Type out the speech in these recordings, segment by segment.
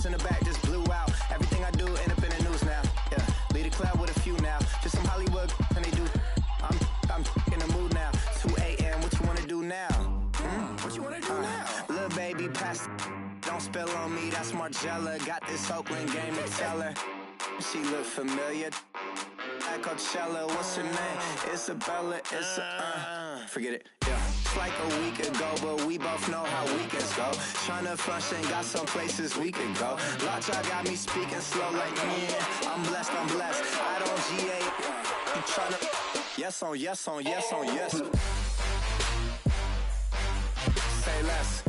in the back just blew out. Everything I do end up in the news now. Yeah, lead a club with a few now. Just some Hollywood and they do. I'm in the mood now. 2 a.m. What you wanna do now? What you wanna do now? Little baby, pass. Don't spill on me. That's Margella. Got this Oakland game to tell her. She look familiar. At Coachella, what's her name? Isabella. Forget it. Yeah. It's like a week ago, but we both know how weekends go. Tryna function, got some places we could go. Lot y'all got me speaking slow like, yeah, I'm blessed. I don't GA. You tryna, yes on yes. Say less.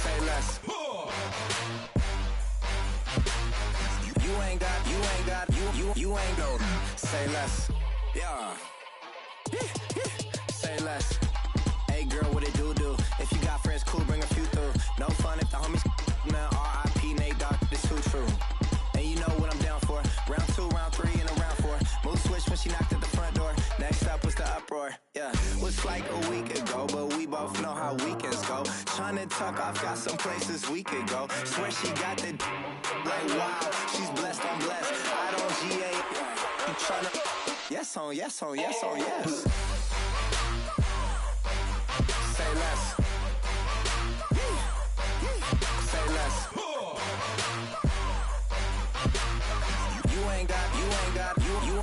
Say less. You ain't go. Say less. Yeah. Say less. Hey girl, what it do? If you got friends, cool, bring a few through. No fun if the homies, man. R.I.P. Nate Dogg, this too true. And you know what I'm down for. Round 2, round 3, and a round 4. Mood switch when she knocked at the front door. Next up was the uproar. Yeah, was like a week ago, but we both know how weekends go. Tryna tuck off, got some places we could go. Swear she got the like wow, she's blessed, I'm blessed. I don't GA. You tryna yes on yes. Say less. Say less.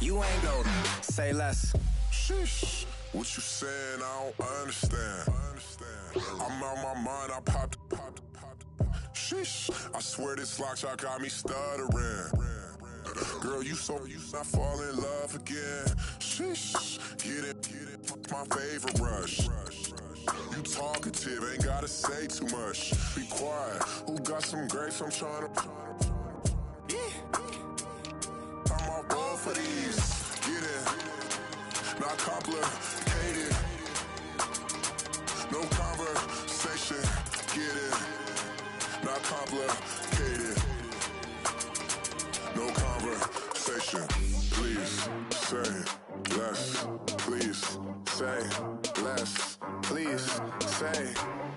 You ain't go. Say less. Sheesh. What you saying? I don't understand. I'm out my mind. I popped. Sheesh. I swear this lock y'all got me stuttering. Girl, you not fall in love again. Sheesh. Get it. My favorite rush. You talkative, ain't gotta say too much. Be quiet. Who got some grapes? I'm trying to. I'm all ball for these. Get it. Not complicated. No conversation. Get it. Not complicated. No conversation. Please say less. Please say less. Please say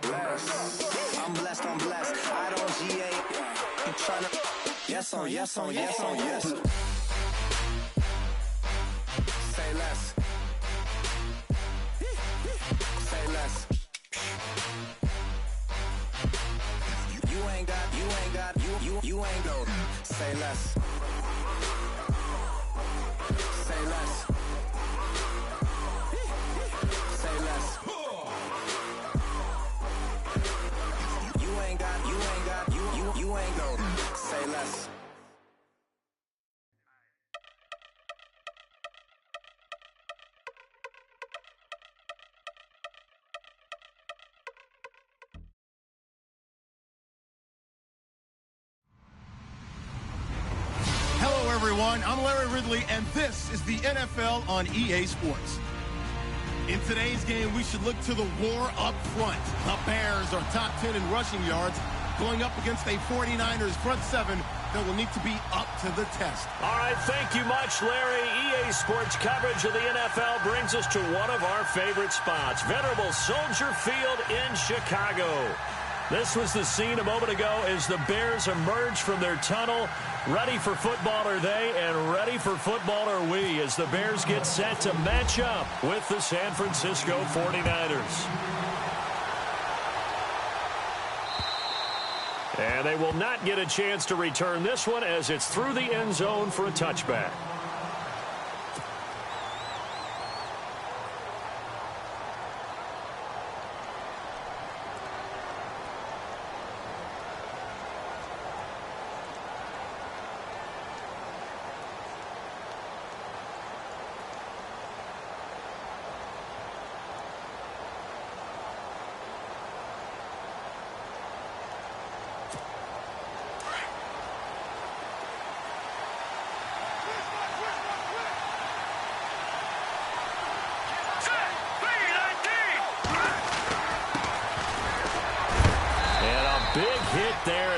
less. I'm blessed. I don't GA. You tryna yes on yes. Say less. Say less. You ain't go. Say less. Say less. Say less. You ain't go. Say less. Hello, everyone. I'm Larry Ridley, and this is the NFL on EA Sports. In today's game, we should look to the war up front. The Bears are top 10 in rushing yards, going up against a 49ers front seven that will need to be up to the test. All right, thank you much, Larry. EA Sports coverage of the NFL brings us to one of our favorite spots, venerable Soldier Field in Chicago. This was the scene a moment ago as the Bears emerged from their tunnel. Ready for football are they, and ready for football are we, as the Bears get set to match up with the San Francisco 49ers. And they will not get a chance to return this one as it's through the end zone for a touchback.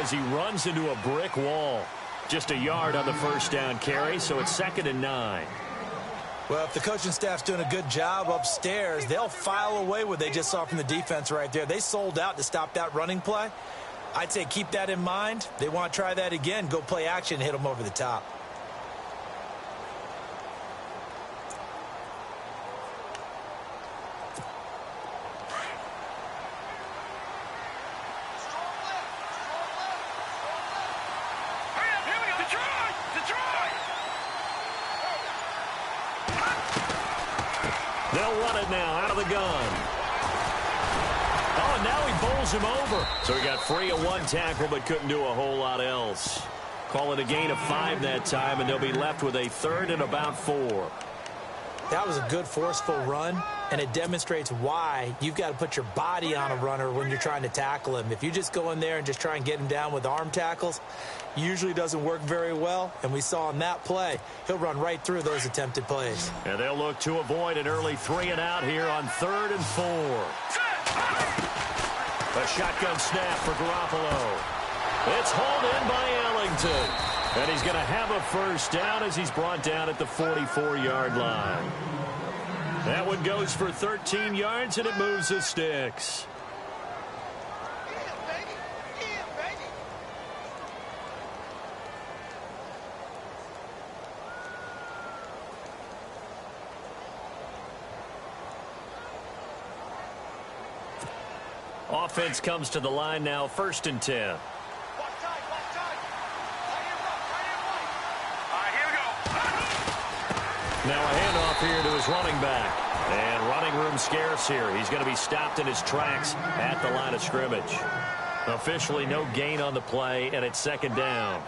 As he runs into a brick wall. Just a yard on the first down carry, so it's 2nd and 9. Well, if the coaching staff's doing a good job upstairs, they'll file away what they just saw from the defense right there. They sold out to stop that running play. I'd say keep that in mind. They want to try that again. Go play action, hit them over the top. They'll run it now out of the gun. Oh, and now he bowls him over. So he got free of one tackle but couldn't do a whole lot else. Call it a gain of 5 that time, and they'll be left with a 3rd and about 4. That was a good forceful run, and it demonstrates why you've got to put your body on a runner when you're trying to tackle him. If you just go in there and just try and get him down with arm tackles, usually doesn't work very well, and we saw in that play, he'll run right through those attempted plays. And they'll look to avoid an early 3 and out here on 3rd and 4. A shotgun snap for Garoppolo. It's hauled in by Ellington. And he's going to have a first down as he's brought down at the 44-yard line. That one goes for 13 yards, and it moves the sticks. Offense comes to the line now, 1st and 10. Now a handoff here to his running back. And running room scarce here. He's going to be stopped in his tracks at the line of scrimmage. Officially no gain on the play, and it's 2nd down.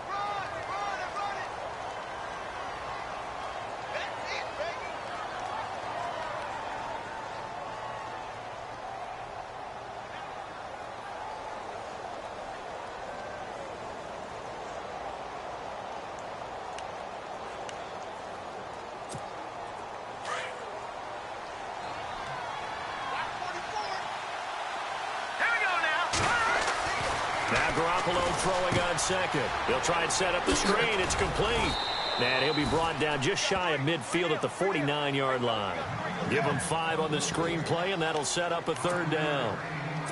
Now Garoppolo throwing on 2nd. He'll try and set up the screen. It's complete. And he'll be brought down just shy of midfield at the 49-yard line. Give him 5 on the screen play, and that'll set up a 3rd down.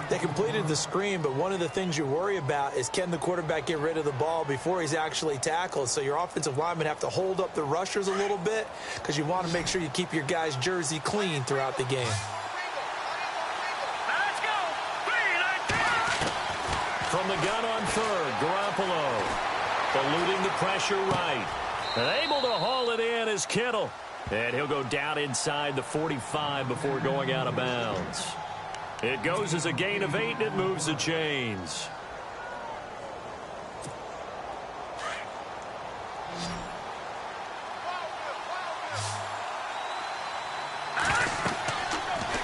They completed the screen, but one of the things you worry about is can the quarterback get rid of the ball before he's actually tackled. So your offensive linemen have to hold up the rushers a little bit because you want to make sure you keep your guys' jersey clean throughout the game. From the gun on 3rd, Garoppolo eluding the pressure right. And able to haul it in is Kittle. And he'll go down inside the 45 before going out of bounds. It goes as a gain of 8, and it moves the chains.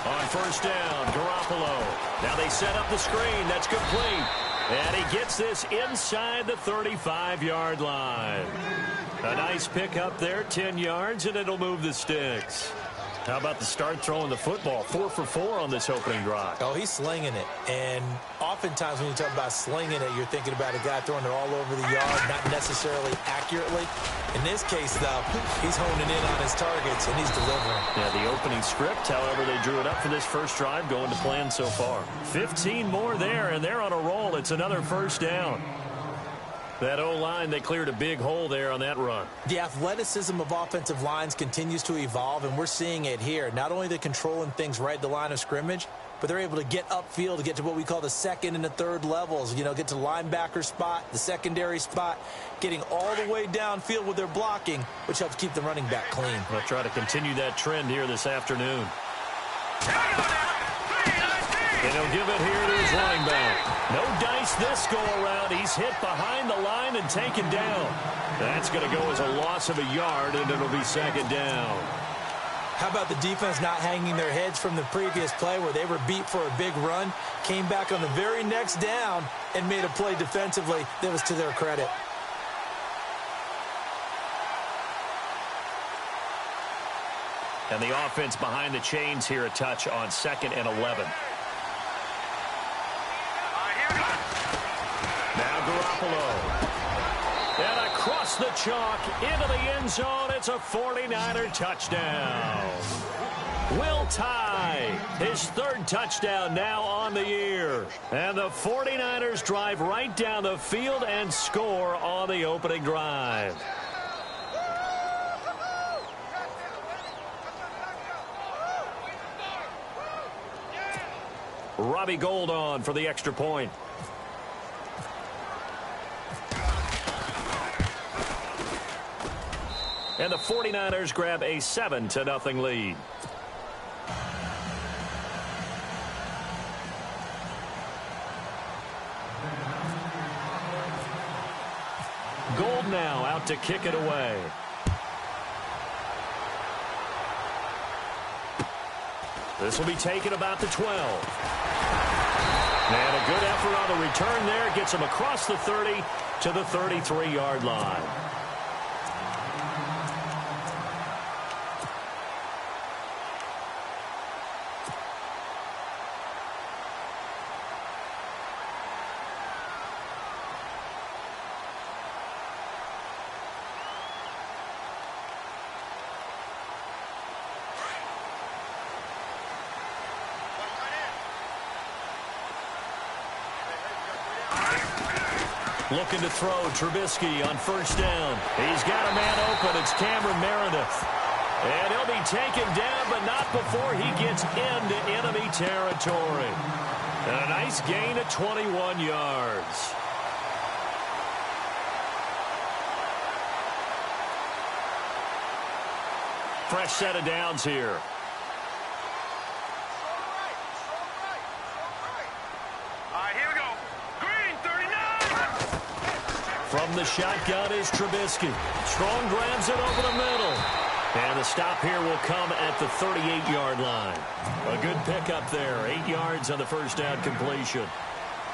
On 1st down, Garoppolo. Now they set up the screen. That's complete. And he gets this inside the 35-yard line. A nice pickup there, 10 yards, and it'll move the sticks. How about the start throwing the football? 4 for 4 on this opening drive. Oh, he's slinging it. And oftentimes when you talk about slinging it, you're thinking about a guy throwing it all over the yard, not necessarily accurately. In this case, though, he's honing in on his targets, and he's delivering. Yeah, the opening script, however, they drew it up for this first drive, going to plan so far. 15 more there, and they're on a roll. It's another 1st down. That O-line, they cleared a big hole there on that run. The athleticism of offensive lines continues to evolve, and we're seeing it here. Not only are they controlling things right at the line of scrimmage, but they're able to get upfield to get to what we call the 2nd and the 3rd levels. You know, get to the linebacker spot, the secondary spot, getting all the way downfield with their blocking, which helps keep the running back clean. They'll try to continue that trend here this afternoon. And he'll give it here to his running back. No dice this go-around. He's hit behind the line and taken down. That's going to go as a loss of a yard, and it'll be 2nd down. How about the defense not hanging their heads from the previous play where they were beat for a big run, came back on the very next down, and made a play defensively that was to their credit. And the offense behind the chains here a touch on 2nd and 11. Now Garoppolo. And across the chalk into the end zone. It's a 49er touchdown. will tie. His third touchdown now on the year. And the 49ers drive right down the field and score on the opening drive. Robbie Gould on for the extra point. And the 49ers grab a 7-0 lead. Gould now out to kick it away. This will be taken about the 12. And a good effort on the return there. Gets him across the 30 to the 33-yard line. Looking to throw, Trubisky on first down. He's got a man open. It's Cameron Meredith. And he'll be taken down, but not before he gets into enemy territory. And a nice gain of 21 yards. Fresh set of downs here. From the shotgun is Trubisky. Strong grabs it over the middle. And the stop here will come at the 38-yard line. A good pickup there. 8 yards on the first down completion.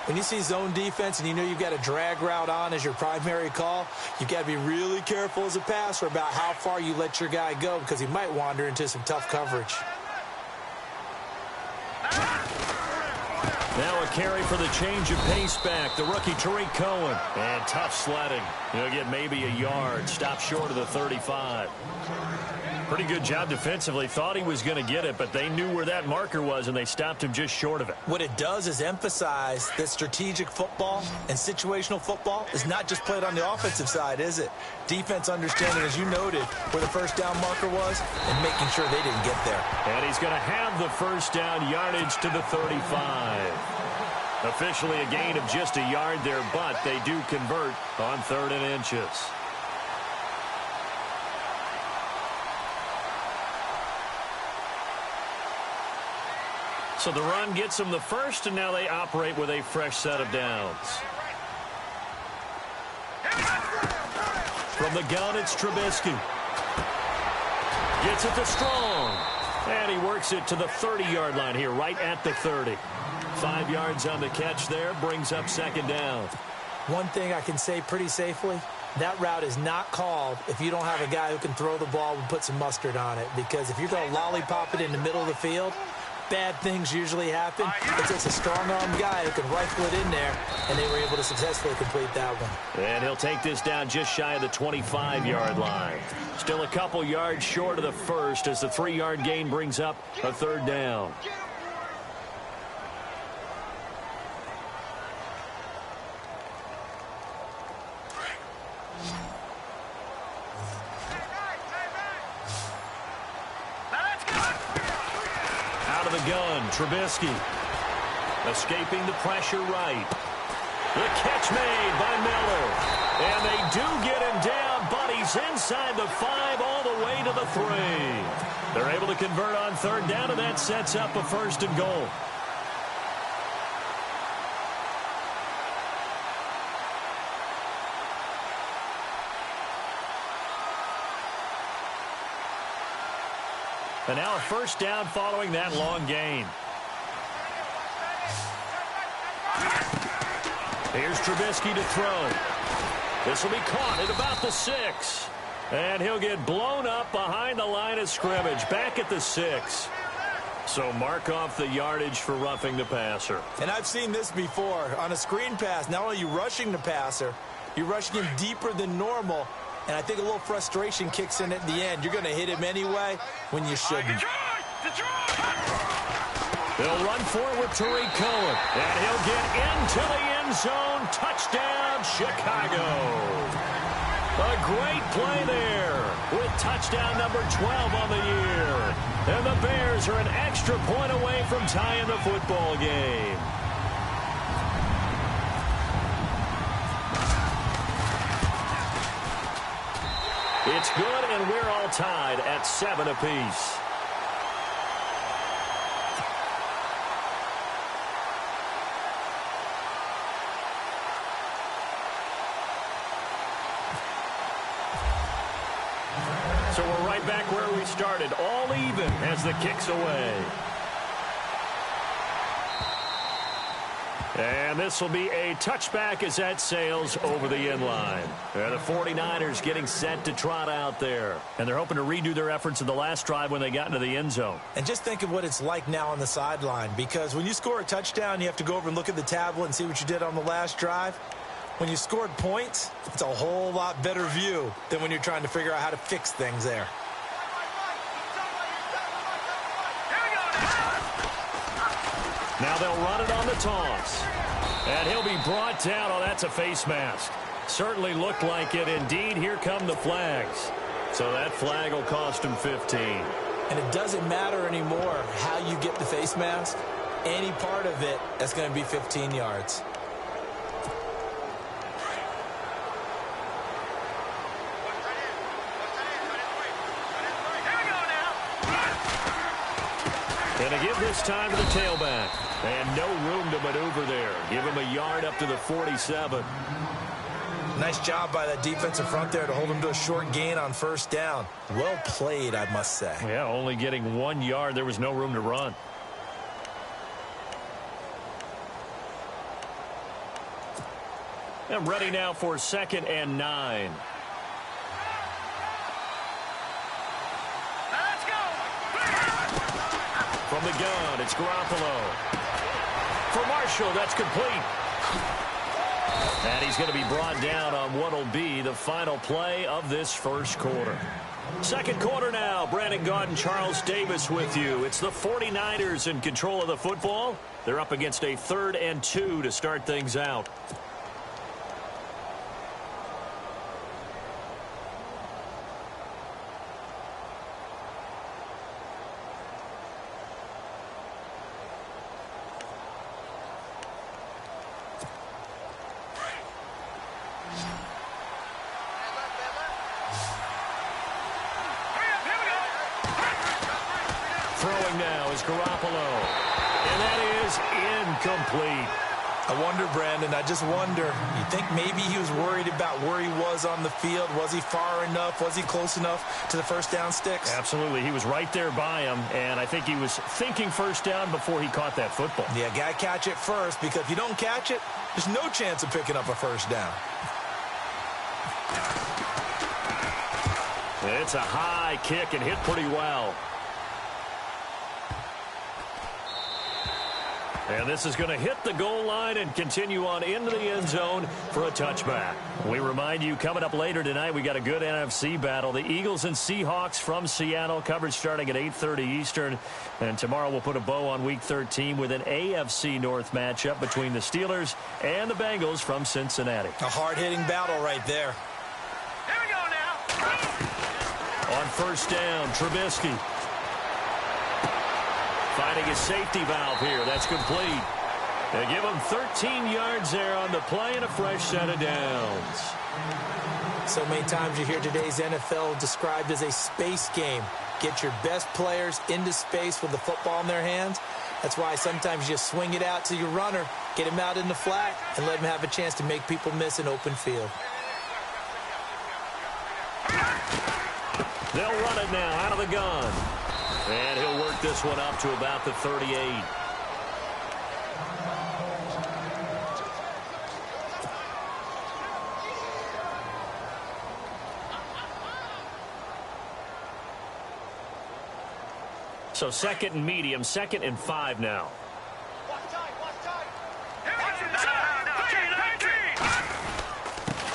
When you see zone defense and you know you've got a drag route on as your primary call, you've got to be really careful as a passer about how far you let your guy go because he might wander into some tough coverage. Now a carry for the change of pace back. The rookie Tariq Cohen. And tough sledding. He'll get maybe a yard. Stop short of the 35. Pretty good job defensively. Thought he was going to get it, but they knew where that marker was, and they stopped him just short of it. What it does is emphasize that strategic football and situational football is not just played on the offensive side, is it? Defense understanding, as you noted, where the first down marker was and making sure they didn't get there. And he's going to have the first down yardage to the 35. Officially a gain of just a yard there, but they do convert on 3rd and inches. So the run gets them the first, and now they operate with a fresh set of downs. From the gun, it's Trubisky. Gets it to Strong. And he works it to the 30-yard line here, right at the 30. 5 yards on the catch there, brings up 2nd down. One thing I can say pretty safely, that route is not called if you don't have a guy who can throw the ball and put some mustard on it. Because if you're going to lollipop it in the middle of the field, bad things usually happen. It takes a strong-armed guy who can rifle it in there, and they were able to successfully complete that one. And he'll take this down just shy of the 25-yard line. Still a couple yards short of the first as the 3-yard gain brings up a 3rd down. Trubisky escaping the pressure right. The catch made by Miller. And they do get him down, but he's inside the 5 all the way to the 3. They're able to convert on 3rd down, and that sets up a 1st and goal. And now a 1st down following that long gain. Here's Trubisky to throw. This will be caught at about the 6. And he'll get blown up behind the line of scrimmage, back at the 6. So mark off the yardage for roughing the passer. And I've seen this before. On a screen pass, not only are you rushing the passer, you're rushing him deeper than normal. And I think a little frustration kicks in at the end. You're going to hit him anyway when you shouldn't. They'll run forward to Tariq Cohen, and he'll get into the end zone. Touchdown, Chicago. A great play there with touchdown number 12 on the year. And the Bears are an extra point away from tying the football game. It's good, and we're all tied at 7 apiece. So we're right back where we started, all even as the kick's away. And this will be a touchback as that sails over the end line. And the 49ers getting set to trot out there. And they're hoping to redo their efforts in the last drive when they got into the end zone. And just think of what it's like now on the sideline, because when you score a touchdown, you have to go over and look at the tablet and see what you did on the last drive. When you scored points, it's a whole lot better view than when you're trying to figure out how to fix things there. Now they'll run it on the toss. And he'll be brought down. Oh, that's a face mask. Certainly looked like it. Indeed, here come the flags. So that flag will cost him 15. And it doesn't matter anymore how you get the face mask. Any part of it, that's going to be 15 yards. And to give this time to the tailback. And no room to maneuver there. Give him a yard up to the 47. Nice job by that defensive front there to hold him to a short gain on first down. Well played, I must say. Yeah, only getting 1 yard. There was no room to run. And ready now for 2nd and 9. From the gun, it's Garoppolo. For Marshall, that's complete. And he's going to be brought down on what will be the final play of this first quarter. Second quarter now. Brandon Gaudin, Charles Davis with you. It's the 49ers in control of the football. They're up against a 3rd and 2 to start things out. Throwing now is Garoppolo. And that is incomplete. I wonder, Brandon, I just wonder. You think maybe he was worried about where he was on the field? Was he far enough? Was he close enough to the first down sticks? Absolutely. He was right there by him, and I think he was thinking first down before he caught that football. Yeah, got to catch it first, because if you don't catch it, there's no chance of picking up a first down. It's a high kick and hit pretty well. And this is going to hit the goal line and continue on into the end zone for a touchback. We remind you, coming up later tonight, we got a good NFC battle. The Eagles and Seahawks from Seattle, coverage starting at 8:30 Eastern. And tomorrow we'll put a bow on Week 13 with an AFC North matchup between the Steelers and the Bengals from Cincinnati. A hard-hitting battle right there. Here we go now. On first down, Trubisky. Finding a safety valve here. That's complete. They give him 13 yards there on the play and a fresh set of downs. So many times you hear today's NFL described as a space game. Get your best players into space with the football in their hands. That's why sometimes you swing it out to your runner, get him out in the flat, and let him have a chance to make people miss an open field. They'll run it now out of the gun. And he'll work this one up to about the 38. So 2nd and medium, 2nd and 5 now.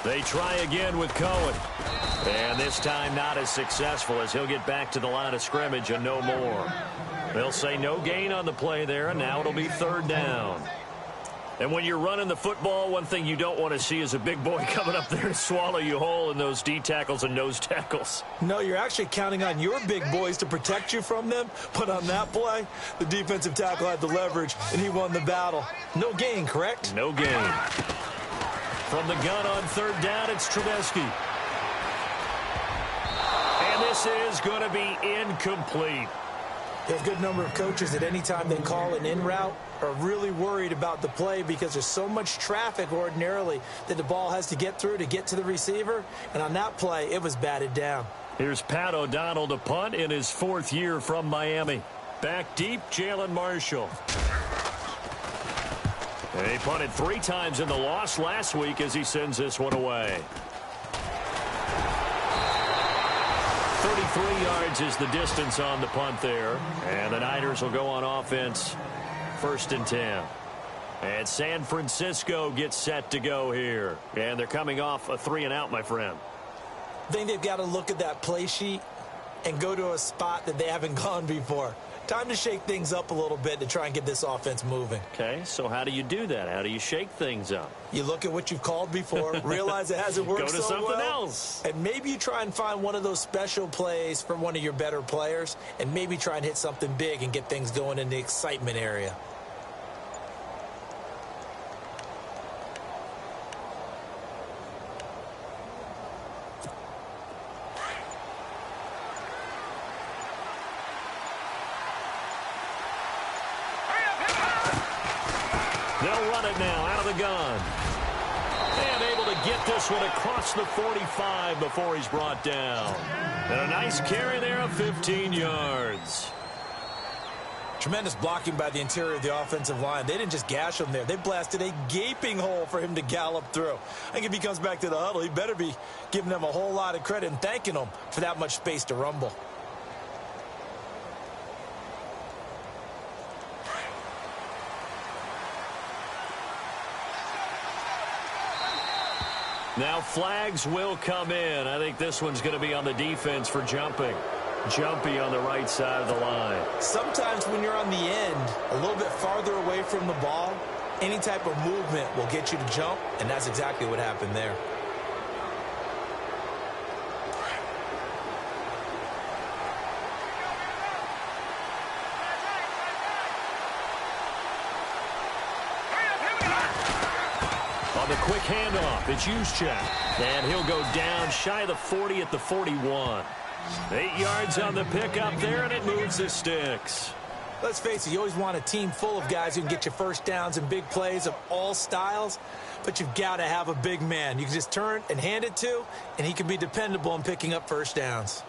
They try again with Cohen. And this time not as successful as he'll get back to the line of scrimmage and no more. They'll say no gain on the play there, and now it'll be third down. And when you're running the football, one thing you don't want to see is a big boy coming up there to swallow you whole in those D tackles and nose tackles. No, you're actually counting on your big boys to protect you from them. But on that play, the defensive tackle had the leverage, and he won the battle. No gain, correct? No gain. From the gun on third down, it's Trubisky. And this is going to be incomplete. There's a good number of coaches that any time they call an in route are really worried about the play because there's so much traffic ordinarily that the ball has to get through to get to the receiver. And on that play, it was batted down. Here's Pat O'Donnell to punt in his 4th year from Miami. Back deep, Jalen Marshall. He punted 3 times in the loss last week as he sends this one away. 33 yards is the distance on the punt there. And the Niners will go on offense, 1st and 10. And San Francisco gets set to go here. And they're coming off a 3-and-out, my friend. I think they've got to look at that play sheet and go to a spot that they haven't gone before. Time to shake things up a little bit to try and get this offense moving. Okay, so how do you do that? How do you shake things up? You look at what you've called before, realize it hasn't worked so well. Go to something else. And maybe you try and find one of those special plays from one of your better players, and maybe try and hit something big and get things going in the excitement area. They'll run it now out of the gun. And able to get this one across the 45 before he's brought down. And a nice carry there of 15 yards. Tremendous blocking by the interior of the offensive line. They didn't just gash him there. They blasted a gaping hole for him to gallop through. I think if he comes back to the huddle, he better be giving them a whole lot of credit and thanking them for that much space to rumble. Now flags will come in. I think this one's going to be on the defense for jumping. Jumpy on the right side of the line. Sometimes when you're on the end, a little bit farther away from the ball, any type of movement will get you to jump, and that's exactly what happened there. On the quick handoff, it's Juszczyk. And he'll go down shy of the 40 at the 41. 8 yards on the pickup there, and it moves the sticks. Let's face it, you always want a team full of guys who can get you first downs and big plays of all styles, but you've got to have a big man you can just turn and hand it to, and he can be dependable in picking up first downs.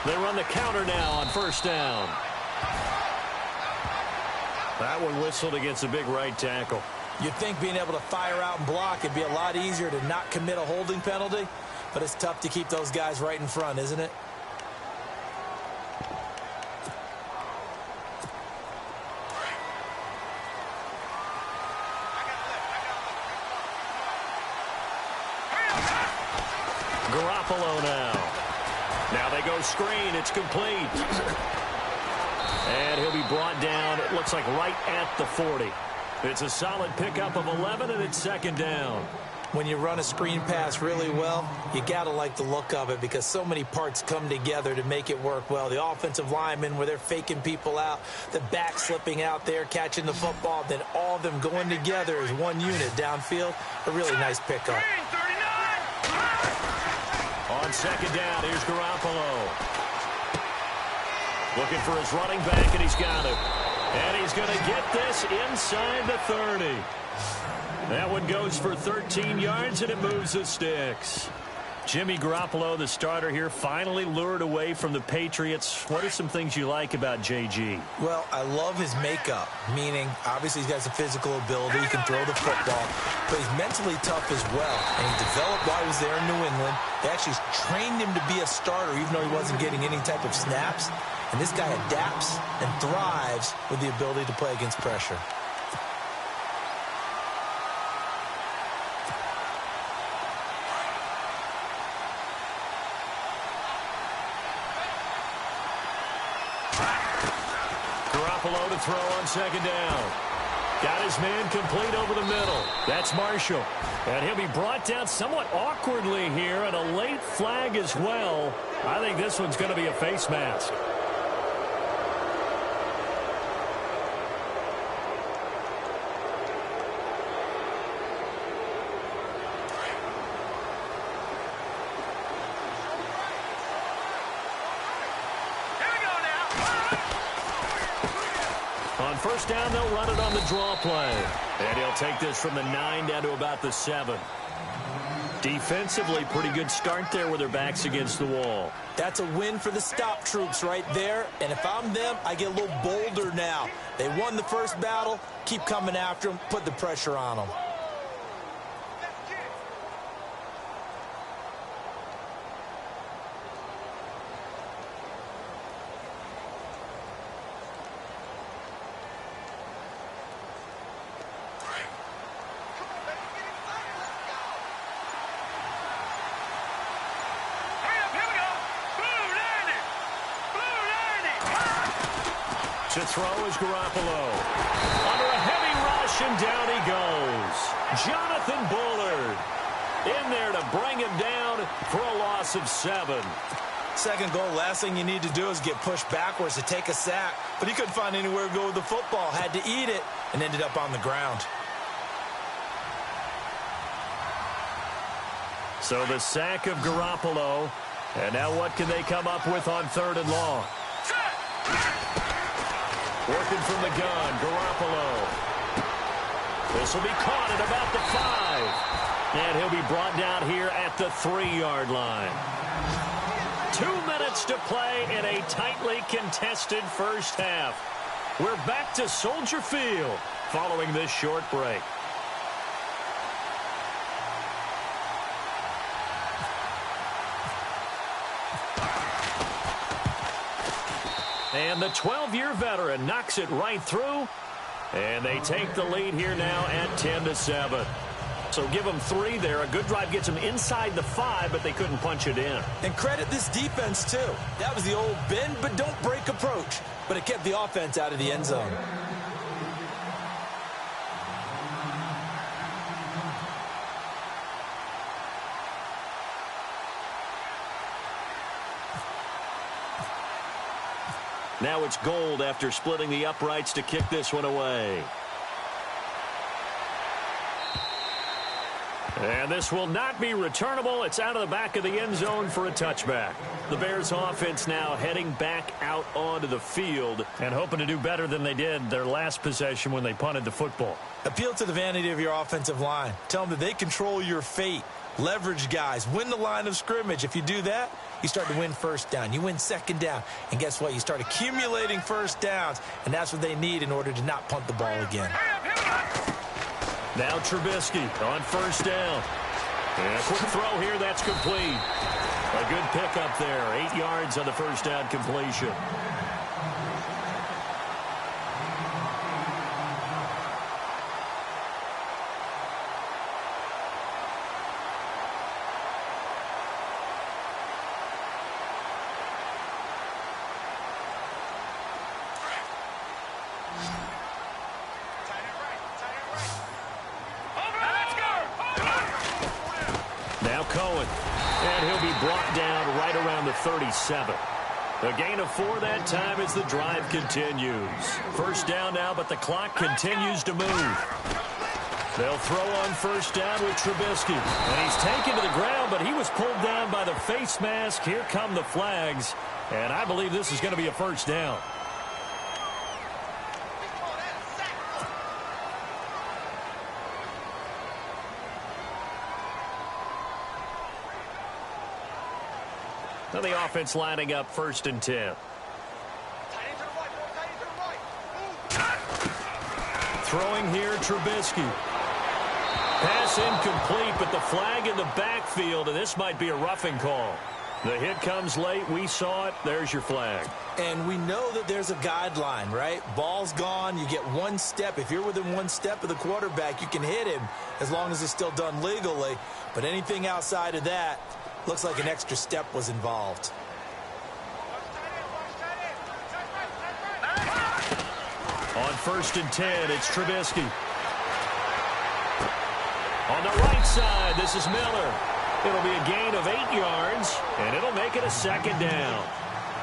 They run the counter now on first down. That one whistled against a big right tackle. You'd think being able to fire out and block would be a lot easier to not commit a holding penalty, but it's tough to keep those guys right in front, isn't it? Garoppolo now. Now they go screen. It's complete. And he'll be brought down, it looks like right at the 40. It's a solid pickup of 11, and it's second down. When you run a screen pass really well, you got to like the look of it because so many parts come together to make it work well. The offensive linemen, where they're faking people out, the back slipping out there, catching the football, then all of them going together as one unit downfield. A really nice pickup. On second down, here's Garoppolo. Looking for his running back, and he's got it. And he's going to get this inside the 30. That one goes for 13 yards, and it moves the sticks. Jimmy Garoppolo, the starter here, finally lured away from the Patriots. What are some things you like about JG? Well, I love his makeup, meaning obviously he's got some physical ability. He can throw the football, but he's mentally tough as well. And he developed while he was there in New England. They actually trained him to be a starter, even though he wasn't getting any type of snaps. And this guy adapts and thrives with the ability to play against pressure. Garoppolo to throw on second down. Got his man complete over the middle. That's Marshall. And he'll be brought down somewhat awkwardly here, and a late flag as well. I think this one's going to be a face mask. On first down, they'll run it on the draw play. And he'll take this from the 9 down to about the 7. Defensively, pretty good start there with their backs against the wall. That's a win for the stop troops right there. And if I'm them, I get a little bolder now. They won the first battle. Keep coming after them. Put the pressure on them. To throw is Garoppolo. Under a heavy rush, and down he goes. Jonathan Bullard in there to bring him down for a loss of 7. Second goal, last thing you need to do is get pushed backwards to take a sack. But he couldn't find anywhere to go with the football. Had to eat it and ended up on the ground. So the sack of Garoppolo. And now what can they come up with on 3rd and long? Working from the gun, Garoppolo. This will be caught at about the 5. And he'll be brought down here at the 3-yard line. 2 minutes to play in a tightly contested first half. We're back to Soldier Field following this short break. And the 12-year veteran knocks it right through. And they take the lead here now at 10-7. So give them 3 there. A good drive gets them inside the 5, but they couldn't punch it in. And credit this defense, too. That was the old bend but don't break approach. But it kept the offense out of the end zone. Now it's Gold after splitting the uprights to kick this one away. And this will not be returnable. It's out of the back of the end zone for a touchback. The Bears offense now heading back out onto the field and hoping to do better than they did their last possession when they punted the football. Appeal to the vanity of your offensive line. Tell them that they control your fate. Leverage guys. Win the line of scrimmage. If you do that, you start to win first down. You win second down. And guess what? You start accumulating first downs. And that's what they need in order to not punt the ball again. Now Trubisky on first down. And a quick throw here. That's complete. A good pickup there. 8 yards on the first down completion. And he'll be brought down right around the 37. A gain of 4 that time as the drive continues. First down now, but the clock continues to move. They'll throw on first down with Trubisky. And he's taken to the ground, but he was pulled down by the face mask. Here come the flags. And I believe this is going to be a first down. Now the offense lining up 1st and 10. Throwing here, Trubisky. Pass incomplete, but the flag in the backfield, and this might be a roughing call. The hit comes late. We saw it. There's your flag. And we know that there's a guideline, right? Ball's gone. You get one step. If you're within one step of the quarterback, you can hit him as long as it's still done legally. But anything outside of that looks like an extra step was involved. On 1st and 10, it's Trubisky. On the right side, this is Miller. It'll be a gain of 8 yards, and it'll make it a 2nd down.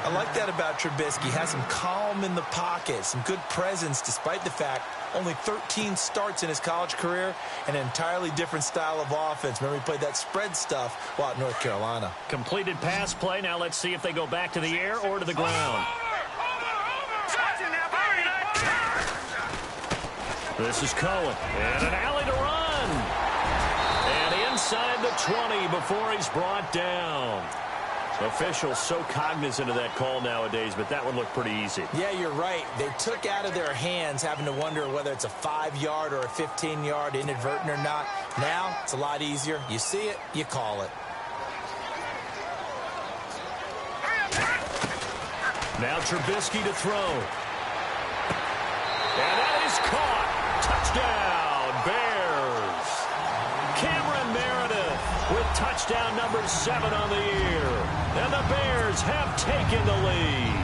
I like that about Trubisky. Has some calm in the pocket, some good presence, despite the fact only 13 starts in his college career, and an entirely different style of offense. Remember, he played that spread stuff while at North Carolina. Completed pass play. Now let's see if they go back to the air or to the ground. This is Cohen, and an alley to run. And inside the 20 before he's brought down. Officials so cognizant of that call nowadays, but that one looked pretty easy. Yeah, you're right. They took out of their hands having to wonder whether it's a 5-yard or a 15-yard inadvertent or not. Now, it's a lot easier. You see it, you call it. Now Trubisky to throw. And that is caught. Touchdown, Bears. Cameron Meredith with touchdown number 7 on the year. And the Bears have taken the lead.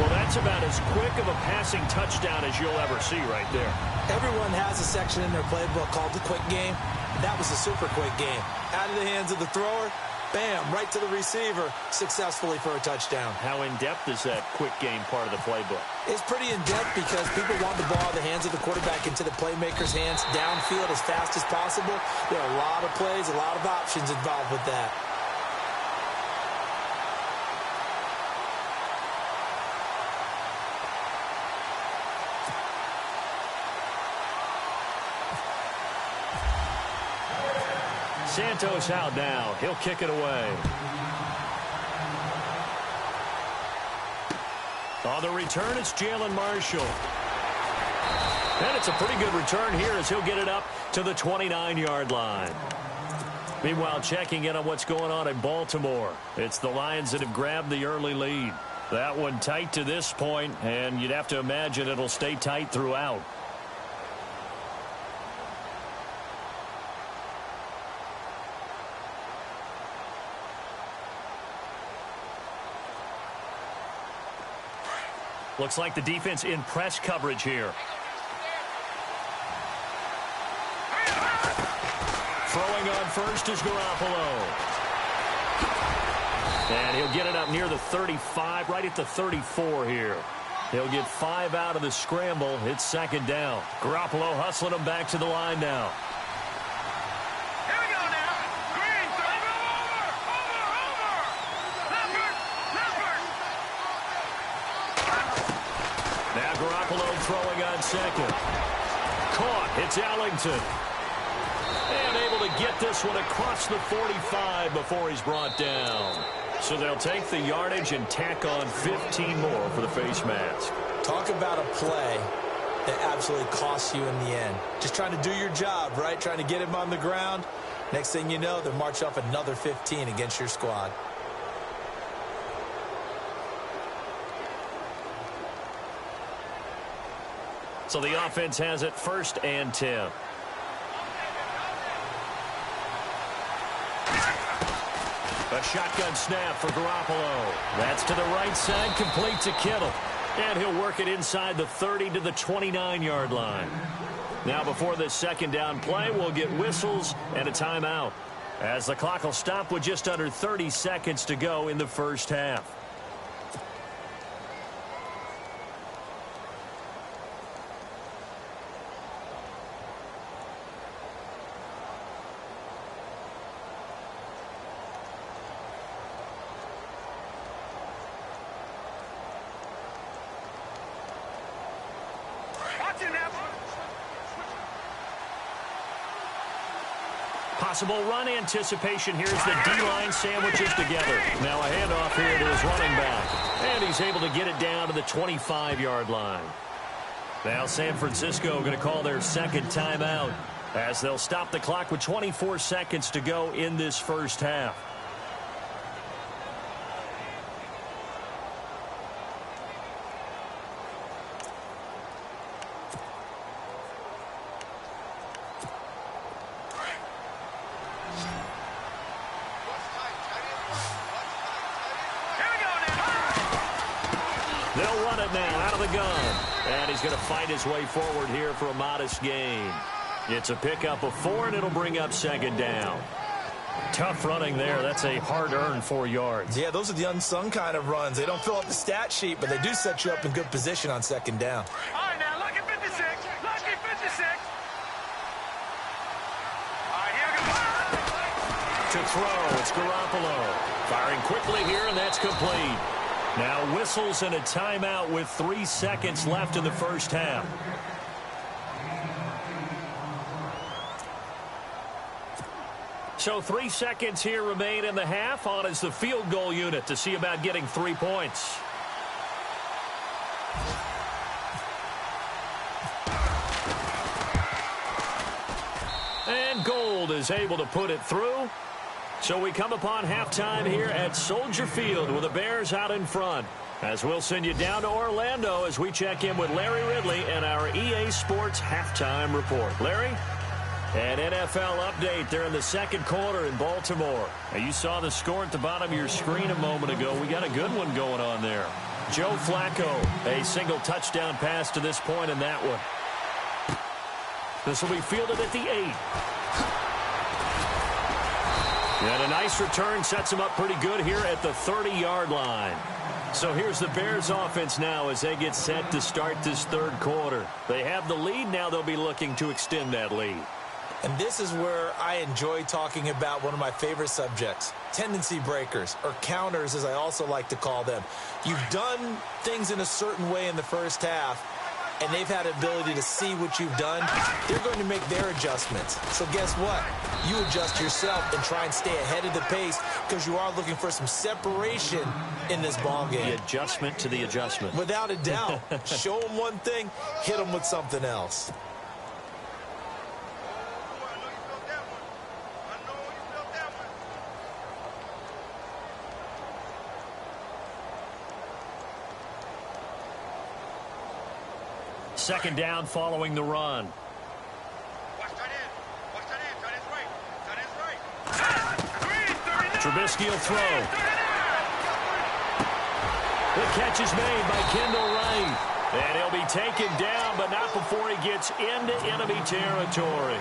Well, that's about as quick of a passing touchdown as you'll ever see right there. Everyone has a section in their playbook called the quick game. That was a super quick game. Out of the hands of the thrower, bam, right to the receiver, successfully for a touchdown. How in-depth is that quick game part of the playbook? It's pretty in-depth because people want the ball in the hands of the quarterback into the playmaker's hands downfield as fast as possible. There are a lot of plays, a lot of options involved with that. Santos out now. He'll kick it away. On the return, it's Jalen Marshall. And it's a pretty good return here as he'll get it up to the 29-yard line. Meanwhile, checking in on what's going on in Baltimore. It's the Lions that have grabbed the early lead. That one tight to this point, and you'd have to imagine it'll stay tight throughout. Looks like the defense in press coverage here. Throwing on first is Garoppolo. And he'll get it up near the 35, right at the 34 here. He'll get 5 out of the scramble. It's 2nd down. Garoppolo hustling him back to the line now. Here we go now. Green, over. Now Garoppolo throwing on 2nd. Caught. It's Ellington. And able to get this one across the 45 before he's brought down. So they'll take the yardage and tack on 15 more for the face mask. Talk about a play that absolutely costs you in the end. Just trying to do your job, right? Trying to get him on the ground. Next thing you know, they'll march off another 15 against your squad. So the offense has it 1st and 10. A shotgun snap for Garoppolo. That's to the right side, complete to Kittle. And he'll work it inside the 30 to the 29-yard line. Now before this 2nd down play, we'll get whistles and a timeout, as the clock will stop with just under 30 seconds to go in the first half. Possible run anticipation. Here's the D-line sandwiches together. Now a handoff here to his running back. And he's able to get it down to the 25-yard line. Now San Francisco going to call their 2nd timeout, as they'll stop the clock with 24 seconds to go in this first half. now out of the gun. And he's going to fight his way forward here for a modest gain. It's a pickup of 4, and it'll bring up second down. Tough running there. That's a hard-earned 4 yards. Yeah, those are the unsung kind of runs. They don't fill up the stat sheet, but they do set you up in good position on second down. All right, now, lucky 56. Lucky 56. All right, here we go. To throw, it's Garoppolo. Firing quickly here, and that's complete. Now whistles and a timeout with 3 seconds left in the first half. So 3 seconds here remain in the half. On is the field goal unit to see about getting 3 points. And Gold is able to put it through. So we come upon halftime here at Soldier Field with the Bears out in front. As we'll send you down to Orlando as we check in with Larry Ridley and our EA Sports halftime report. Larry? An NFL update there in the second quarter in Baltimore. Now, you saw the score at the bottom of your screen a moment ago. We got a good one going on there. Joe Flacco, a single touchdown pass to this point in that one. This will be fielded at the 8. And a nice return sets him up pretty good here at the 30-yard line. So here's the Bears offense now as they get set to start this third quarter. They have the lead. Now they'll be looking to extend that lead. And this is where I enjoy talking about one of my favorite subjects, tendency breakers, or counters as I also like to call them. You've done things in a certain way in the first half, and they've had the ability to see what you've done. They're going to make their adjustments. So guess what? You adjust yourself and try and stay ahead of the pace because you are looking for some separation in this ball game. The adjustment to the adjustment. Without a doubt. Show them one thing, hit them with something else. Second down following the run. Trubisky will throw. The catch is made by Kendall Wright. And he'll be taken down, but not before he gets into enemy territory.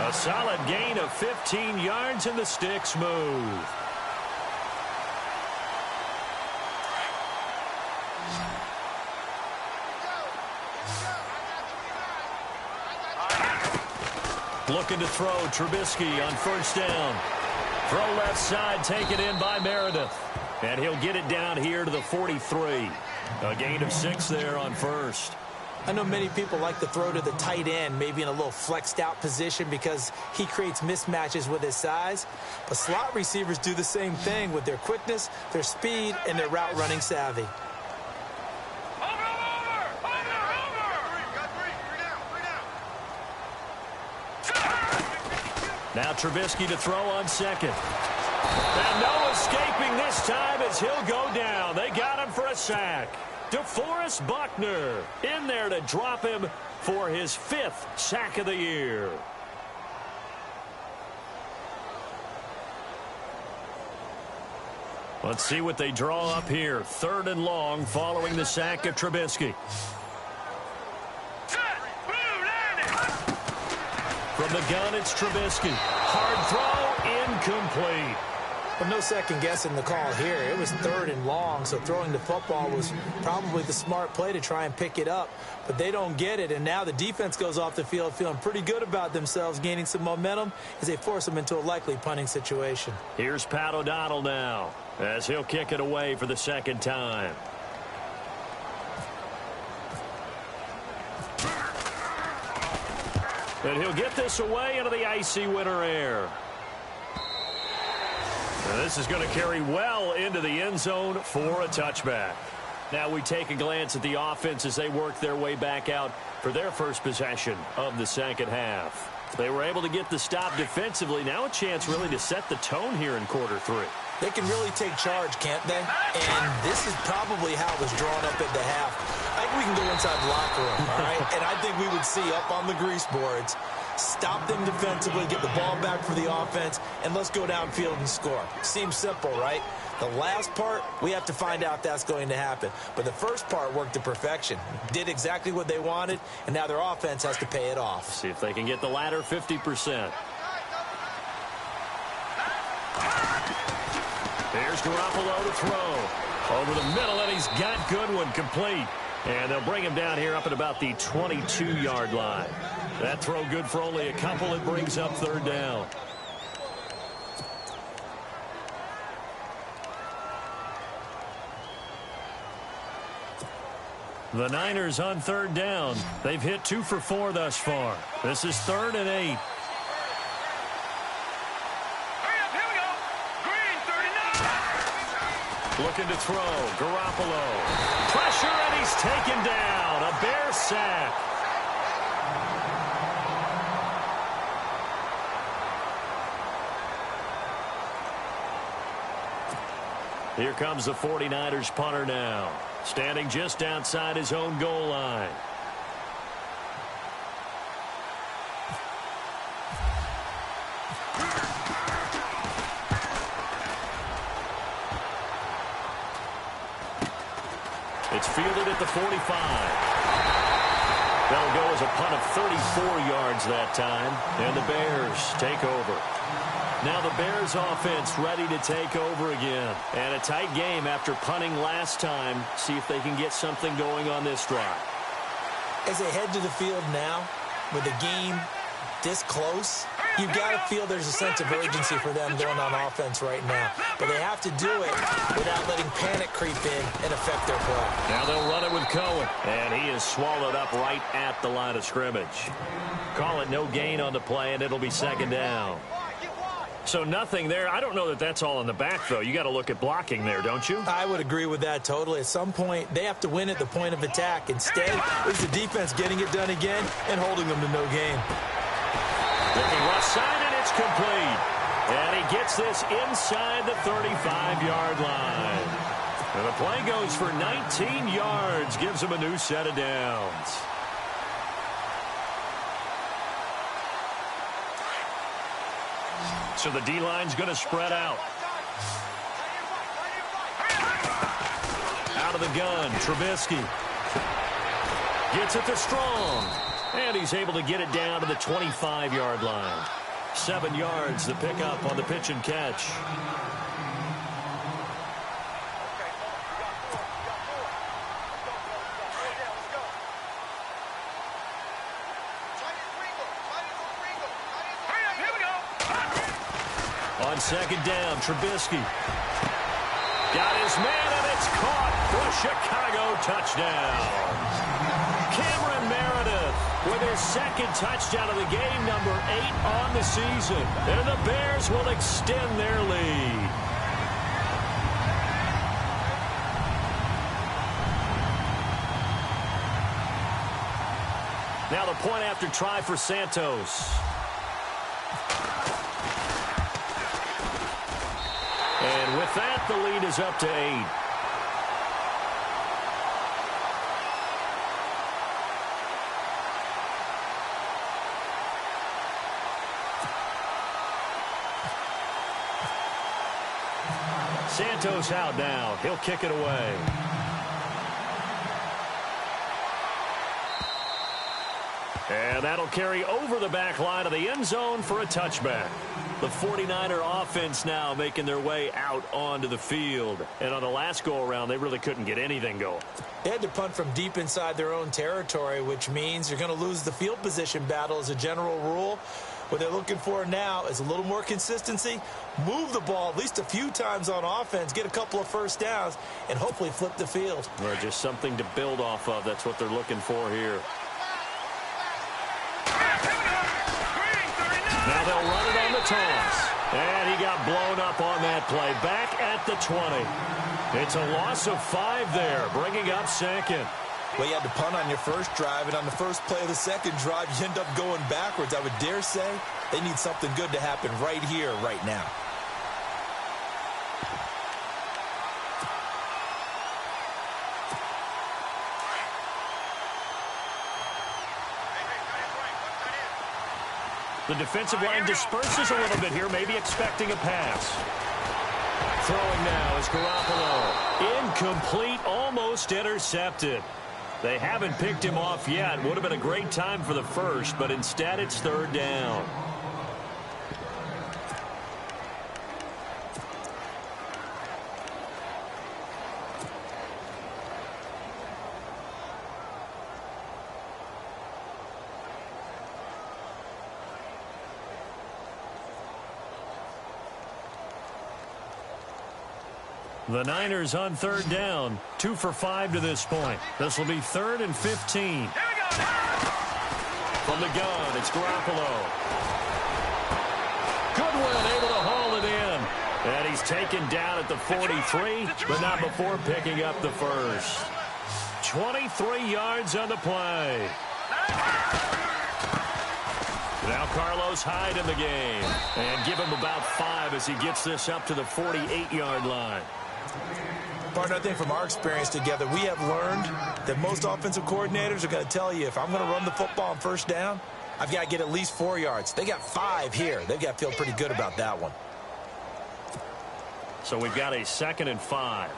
A solid gain of 15 yards, and the sticks move. Looking to throw, Trubisky on first down. Throw left side, taken in by Meredith. And he'll get it down here to the 43. A gain of 6 there on first. I know many people like to throw to the tight end, maybe in a little flexed out position because he creates mismatches with his size. But slot receivers do the same thing with their quickness, their speed, and their route running savvy. Now Trubisky to throw on second. And no escaping this time as he'll go down. They got him for a sack. DeForest Buckner in there to drop him for his 5th sack of the year. Let's see what they draw up here. 3rd and long following the sack of Trubisky. From the gun, it's Trubisky. Hard throw, incomplete. But no second guessing the call here. It was 3rd and long, so throwing the football was probably the smart play to try and pick it up. But they don't get it, and now the defense goes off the field feeling pretty good about themselves, gaining some momentum as they force them into a likely punting situation. Here's Pat O'Donnell now as he'll kick it away for the second time. And he'll get this away into the icy winter air. And this is going to carry well into the end zone for a touchback. Now we take a glance at the offense as they work their way back out for their first possession of the second half. They were able to get the stop defensively. Now a chance really to set the tone here in quarter 3. They can really take charge, can't they? And this is probably how it was drawn up at the half. I think we can go inside the locker room, all right? And I think we would see up on the grease boards, stop them defensively, get the ball back for the offense, and let's go downfield and score. Seems simple, right? The last part, we have to find out if that's going to happen. But the first part worked to perfection. Did exactly what they wanted, and now their offense has to pay it off. See if they can get the latter 50%. Here's Garoppolo to throw. Over the middle, and he's got Goodwin complete. And they'll bring him down here up at about the 22-yard line. That throw good for only a couple. It brings up third down. The Niners on third down. They've hit 2 for 4 thus far. This is 3rd and 8. Looking to throw. Garoppolo. Pressure, and he's taken down. A Bear sack. Here comes the 49ers punter now. Standing just outside his own goal line. It's fielded at the 45. That'll go as a punt of 34 yards that time. And the Bears take over. Now the Bears offense ready to take over again. And a tight game after punting last time. See if they can get something going on this drive. As they head to the field now, with the game this close, you've got to feel there's a sense of urgency for them going on offense right now. But they have to do it without letting panic creep in and affect their play. Now they'll run it with Cohen. And he is swallowed up right at the line of scrimmage. Call it no gain on the play, and it'll be second down. So nothing there. I don't know that that's all in the back, though. You got to look at blocking there, don't you? I would agree with that totally. At some point, they have to win at the point of attack. Instead, it's the defense getting it done again and holding them to no gain. Looking left side, and it's complete. And he gets this inside the 35-yard line. And the play goes for 19 yards. Gives him a new set of downs. So the D-line's going to spread out. Out of the gun, Trubisky. Gets it to Strong. And he's able to get it down to the 25-yard line. 7 yards to pick up on the pitch and catch. On second down, Trubisky. Got his man, and it's caught for a Chicago touchdown. Cameron Meredith with his second touchdown of the game, number 8 on the season. And the Bears will extend their lead. Now the point after try for Santos. And with that, the lead is up to 8. Santos out now. He'll kick it away. And that'll carry over the back line of the end zone for a touchback. The 49er offense now making their way out onto the field. And on the last go-around, they really couldn't get anything going. They had to punt from deep inside their own territory, which means you're going to lose the field position battle as a general rule. What they're looking for now is a little more consistency, move the ball at least a few times on offense, get a couple of first downs, and hopefully flip the field. Or just something to build off of. That's what they're looking for here. Now they'll run it on the toss. And he got blown up on that play. Back at the 20. It's a loss of 5 there, bringing up second. Well, you had to punt on your first drive, and on the first play of the second drive, you end up going backwards. I would dare say they need something good to happen right here, right now. The defensive line disperses a little bit here, maybe expecting a pass. Throwing now is Garoppolo. Incomplete, almost intercepted. They haven't picked him off yet. Would have been a great time for the first, but instead it's third down. The Niners on third down. 2 for 5 to this point. This will be 3rd and 15. Here we go. From the gun, it's Garoppolo. Goodwin able to haul it in. And he's taken down at the 43, but not before picking up the first. 23 yards on the play. Now Carlos Hyde in the game. And give him about 5 as he gets this up to the 48-yard line. Partner, I think from our experience together, we have learned that most offensive coordinators are going to tell you, if I'm going to run the football on first down, I've got to get at least 4 yards. They got 5 here. They've got to feel pretty good about that one. So we've got a 2nd and 5.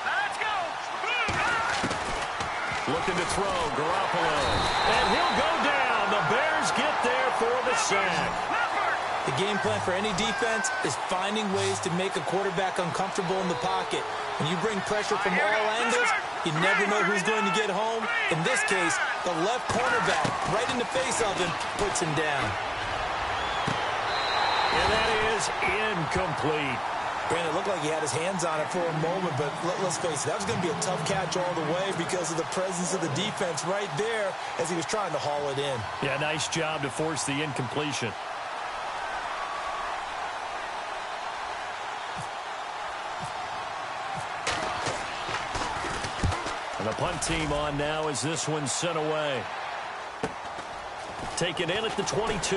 Let's go. Looking to throw, Garoppolo. And he'll go down. The Bears get there for the sack. The game plan for any defense is finding ways to make a quarterback uncomfortable in the pocket. When you bring pressure from all angles, you never know who's going to get home. In this case, the left cornerback, right in the face of him, puts him down. And that is incomplete. Brandon, it looked like he had his hands on it for a moment, but let's face it, that was going to be a tough catch all the way because of the presence of the defense right there as he was trying to haul it in. Yeah, nice job to force the incompletion. And the punt team on now as this one's sent away. Taken in at the 22.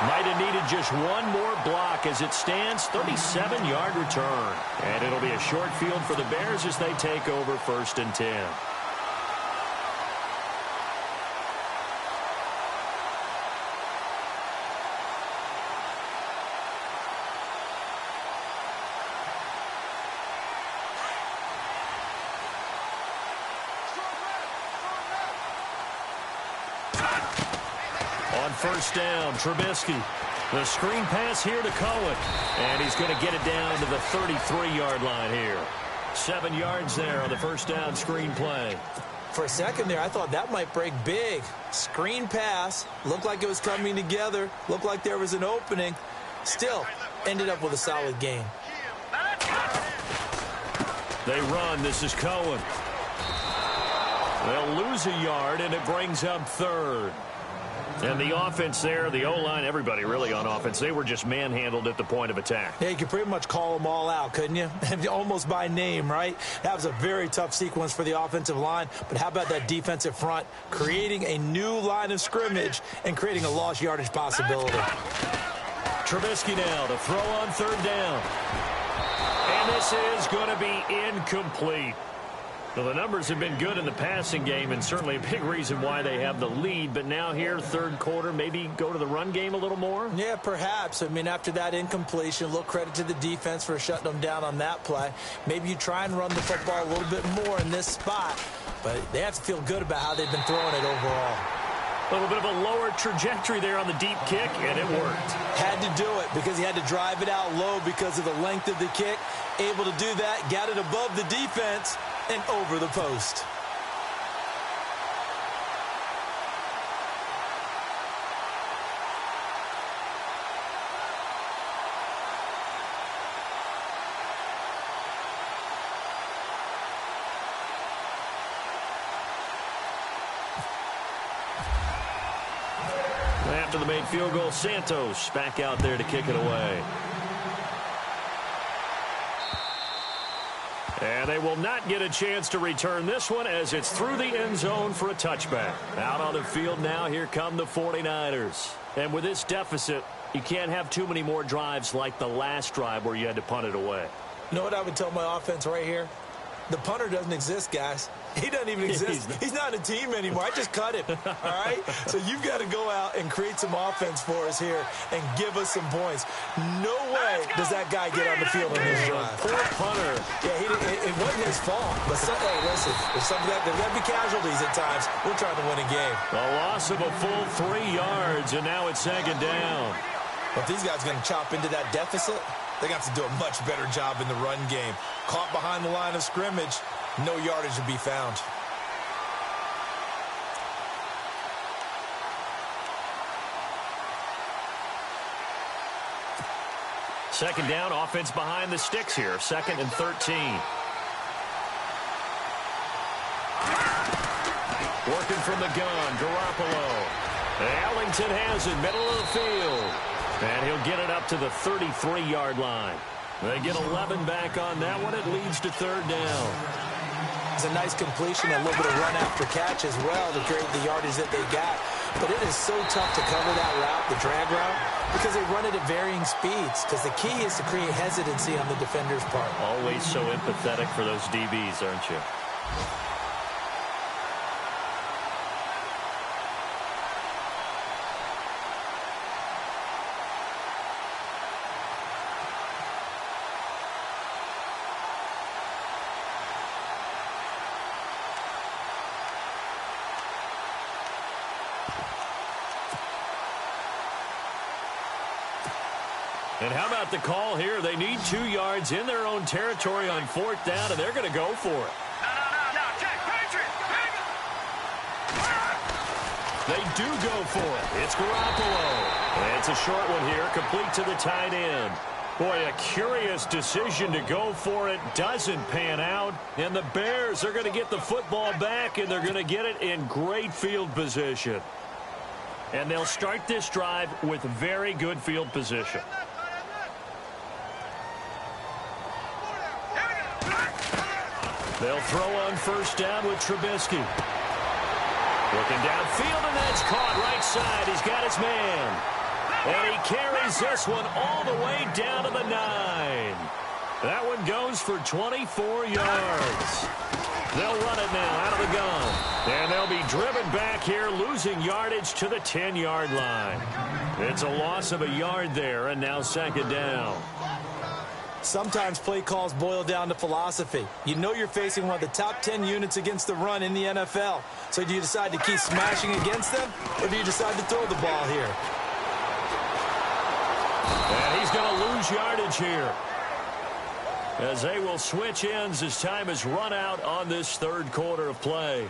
Might have needed just one more block as it stands. 37-yard return. And it'll be a short field for the Bears as they take over 1st and 10. First down, Trubisky. The screen pass here to Cohen. And he's going to get it down to the 33-yard line here. 7 yards there on the first down screen play. For a second there, I thought that might break big. Screen pass. Looked like it was coming together. Looked like there was an opening. Still, ended up with a solid game. They run. This is Cohen. They'll lose a yard, and it brings up 3rd. And the offense there, the O-line, everybody really on offense, they were just manhandled at the point of attack. Yeah, you could pretty much call them all out, couldn't you? Almost by name, right? That was a very tough sequence for the offensive line. But how about that defensive front creating a new line of scrimmage and creating a lost yardage possibility? Trubisky now to throw on 3rd down. And this is going to be incomplete. Well, the numbers have been good in the passing game and certainly a big reason why they have the lead. But now here, 3rd quarter, maybe go to the run game a little more? Yeah, perhaps. I mean, after that incompletion, a little credit to the defense for shutting them down on that play. Maybe you try and run the football a little bit more in this spot. But they have to feel good about how they've been throwing it overall. A little bit of a lower trajectory there on the deep kick, and it worked. Had to do it because he had to drive it out low because of the length of the kick. Able to do that, got it above the defense and over the post. After the made field goal, Santos back out there to kick it away. And they will not get a chance to return this one as it's through the end zone for a touchback. Out on the field now, here come the 49ers. And with this deficit, you can't have too many more drives like the last drive where you had to punt it away. You know what I would tell my offense right here? The punter doesn't exist, guys. He doesn't even exist. He's not a team anymore. I just cut him, all right? So you've got to go out and create some offense for us here and give us some points. No way does that guy get on the field on this drive. Poor punter. Yeah, it wasn't his fault. But, hey, listen, there's got to be casualties at times. We're trying to win a game. A loss of a full 3 yards, and now it's second down. But if these guys are going to chop into that deficit, they got to do a much better job in the run game. Caught behind the line of scrimmage, no yardage to be found. Second down, offense behind the sticks here. 2nd and 13. Working from the gun, Garoppolo. Ellington has it, middle of the field. And he'll get it up to the 33-yard line. They get 11 back on that one. It leads to 3rd down. It's a nice completion, a little bit of run after catch as well to create the yardage that they got. But it is so tough to cover that route, the drag route, because they run it at varying speeds. Because the key is to create hesitancy on the defender's part. Always so empathetic for those DBs, aren't you? And how about the call here? They need 2 yards in their own territory on 4th down, and they're going to go for it. No, check, Patriot! They do go for it. It's Garoppolo. And it's a short one here, complete to the tight end. Boy, a curious decision to go for it. Doesn't pan out. And the Bears are going to get the football back, and they're going to get it in great field position. And they'll start this drive with very good field position. They'll throw on 1st down with Trubisky. Looking downfield, and that's caught right side. He's got his man. And he carries this one all the way down to the 9. That one goes for 24 yards. They'll run it now out of the gun. And they'll be driven back here, losing yardage to the 10-yard line. It's a loss of a yard there, and now 2nd down. Sometimes play calls boil down to philosophy. You know you're facing one of the top 10 units against the run in the NFL. So do you decide to keep smashing against them, or do you decide to throw the ball here? And he's going to lose yardage here, as they will switch ends as time has run out on this 3rd quarter of play.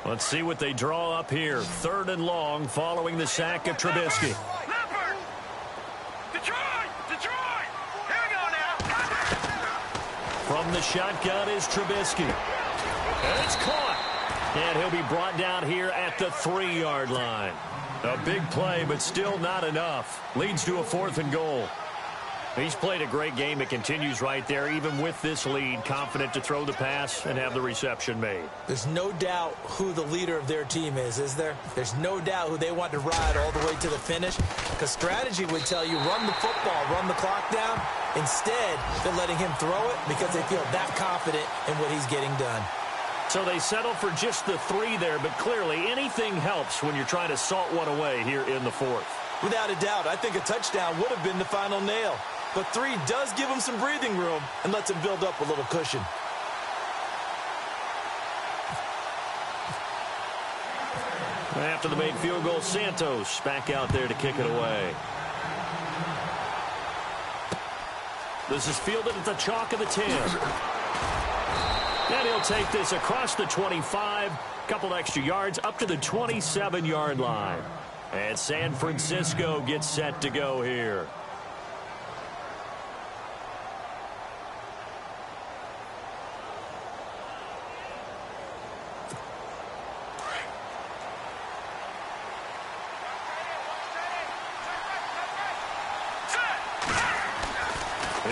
Let's see what they draw up here. 3rd and long following the sack of Trubisky. Leopard! Detroit! Here we go now! From the shotgun is Trubisky. And it's caught. And he'll be brought down here at the 3-yard line. A big play, but still not enough. Leads to a 4th and goal. He's played a great game. It continues right there, even with this lead, confident to throw the pass and have the reception made. There's no doubt who the leader of their team is there? There's no doubt who they want to ride all the way to the finish, because strategy would tell you run the football, run the clock down. Instead, they're letting him throw it because they feel that confident in what he's getting done. So they settle for just the 3 there, but clearly anything helps when you're trying to salt one away here in the 4th. Without a doubt, I think a touchdown would have been the final nail. But 3 does give him some breathing room and lets him build up a little cushion. After the made field goal, Santos back out there to kick it away. This is fielded at the chalk of the 10. And he'll take this across the 25, couple extra yards up to the 27-yard line. And San Francisco gets set to go here.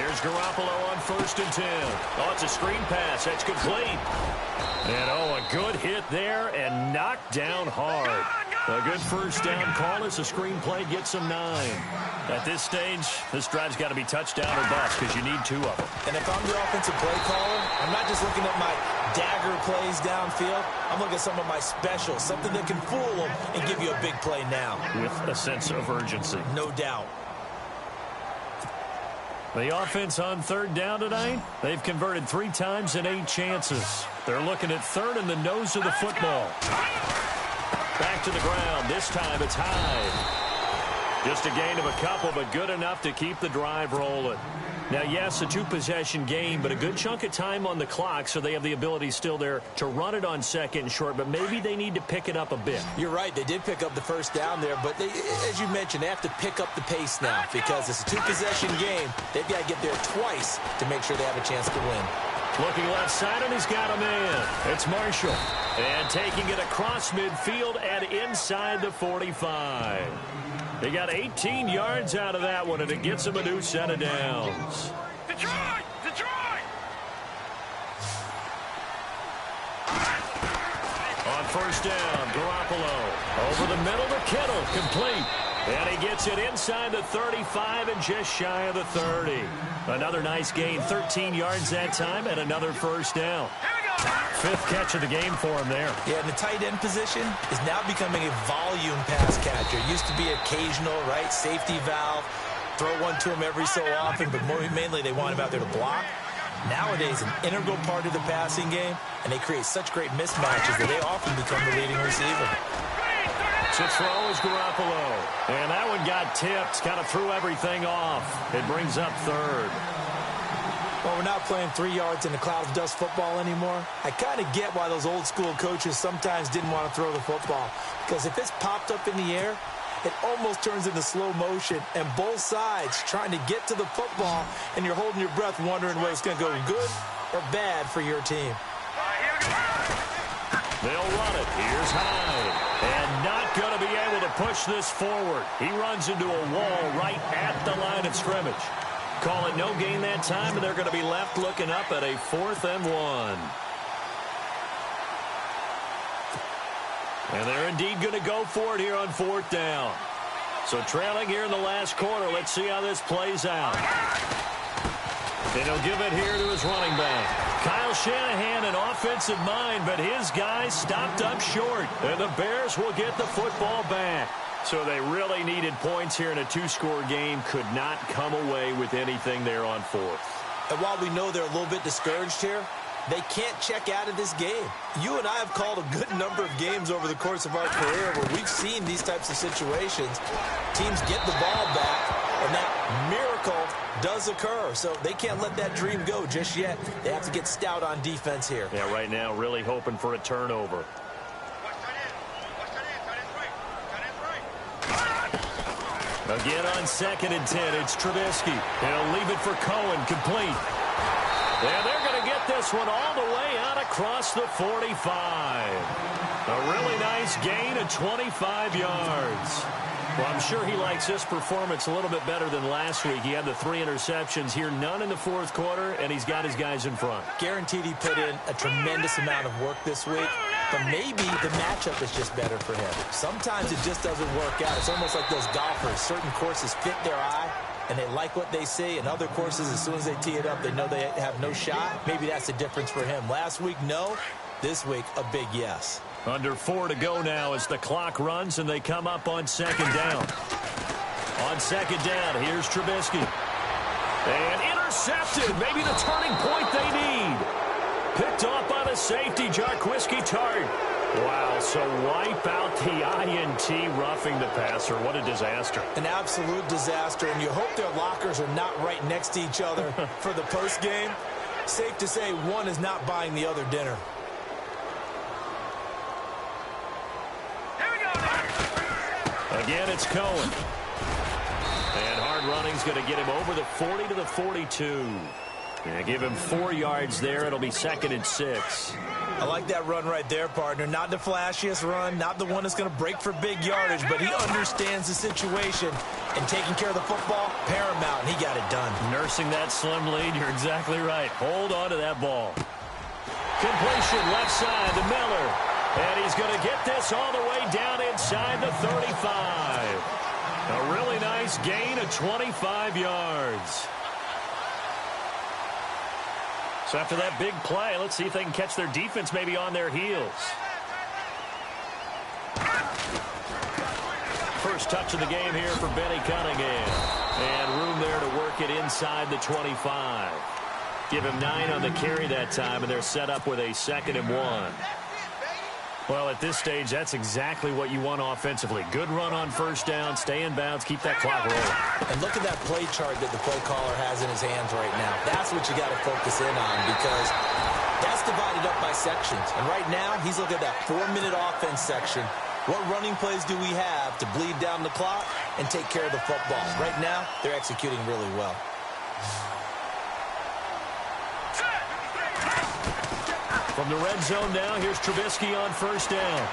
Here's Garoppolo on 1st and 10. Oh, it's a screen pass. That's complete. And, a good hit there and knocked down hard. A good first down call as the screenplay gets them 9. At this stage, this drive's got to be touchdown or bust because you need 2 of them. And if I'm the offensive play caller, I'm not just looking at my dagger plays downfield. I'm looking at some of my specials, something that can fool them and give you a big play now. With a sense of urgency. No doubt. The offense on 3rd down tonight, they've converted 3 times in 8 chances. They're looking at 3rd in the nose of the football. Back to the ground. This time it's high. Just a gain of a couple, but good enough to keep the drive rolling. Now, yes, a 2-possession game, but a good chunk of time on the clock, so they have the ability still there to run it on 2nd and short, but maybe they need to pick it up a bit. You're right. They did pick up the first down there, but they, as you mentioned, they have to pick up the pace now because it's a 2-possession game. They've got to get there twice to make sure they have a chance to win. Looking left side, and he's got a man. It's Marshall. And taking it across midfield and inside the 45. They got 18 yards out of that one, and it gets them a new set of downs. Detroit! Detroit! On 1st down, Garoppolo. Over the middle to Kittle. Complete. And he gets it inside the 35 and just shy of the 30. Another nice gain, 13 yards that time, and another first down. 5th catch of the game for him there. Yeah, and the tight end position is now becoming a volume pass catcher. It used to be occasional, right, safety valve, throw one to him every so often, but mainly they want him out there to block. Nowadays, an integral part of the passing game, and they create such great mismatches that they often become the leading receiver. To throw is Garoppolo. And that one got tipped, kind of threw everything off. It brings up 3rd. Well, we're not playing 3 yards in a cloud of dust football anymore. I kind of get why those old school coaches sometimes didn't want to throw the football. Because if it's popped up in the air, it almost turns into slow motion. And both sides trying to get to the football, and you're holding your breath wondering whether it's going to go good or bad for your team. They'll run it. Here's Hyde. And not going to be able to push this forward. He runs into a wall right at the line of scrimmage. Call it no gain that time, and they're going to be left looking up at a 4th and 1. And they're indeed going to go for it here on 4th down. So trailing here in the last quarter. Let's see how this plays out. And he'll give it here to his running back. Kyle Shanahan, an offensive mind, but his guys stopped up short. And the Bears will get the football back. So they really needed points here in a 2-score game. Could not come away with anything there on 4th. And while we know they're a little bit discouraged here, they can't check out of this game. You and I have called a good number of games over the course of our career where we've seen these types of situations. Teams get the ball back, and that miracle does occur. So they can't let that dream go just yet. They have to get stout on defense here. Yeah, right now really hoping for a turnover. Again on 2nd and 10, it's Trubisky. He'll leave it for Cohen, complete. And they're going to get this one all the way out across the 45. A really nice gain of 25 yards. Well, I'm sure he likes this performance a little bit better than last week. He had the 3 interceptions here, none in the 4th quarter, and he's got his guys in front. Guaranteed he put in a tremendous amount of work this week, but maybe the matchup is just better for him. Sometimes it just doesn't work out. It's almost like those golfers. Certain courses fit their eye, and they like what they see, and other courses, as soon as they tee it up, they know they have no shot. Maybe that's the difference for him. Last week, no. This week, a big yes. Under 4 to go now as the clock runs, and they come up on 2nd down. On 2nd down, here's Trubisky. And intercepted. Maybe the turning point they need. Picked off by the safety, Jarquiski Tart. Wow, so wipe out the INT, roughing the passer. What a disaster. An absolute disaster, and you hope their lockers are not right next to each other for the postgame. Safe to say one is not buying the other dinner. Again, it's Cohen. And hard running's going to get him over the 40 to the 42. And give him 4 yards there. It'll be 2nd and 6. I like that run right there, partner. Not the flashiest run, not the one that's going to break for big yardage, but he understands the situation, and taking care of the football, paramount, and he got it done. Nursing that slim lead, you're exactly right. Hold on to that ball. Completion left side to Miller, and he's going to get this all the way down inside the 35. A really nice gain of 25 yards. So after that big play, let's see if they can catch their defense maybe on their heels. First touch of the game here for Benny Cunningham. And room there to work it inside the 25. Give him 9 on the carry that time, and they're set up with a 2nd and 1. Well, at this stage, that's exactly what you want offensively. Good run on first down, stay in bounds, keep that clock rolling. And look at that play chart that the play caller has in his hands right now. That's what you got to focus in on, because that's divided up by sections. And right now, he's looking at that 4-minute offense section. What running plays do we have to bleed down the clock and take care of the football? Right now, they're executing really well. From the red zone now, here's Trubisky on first down.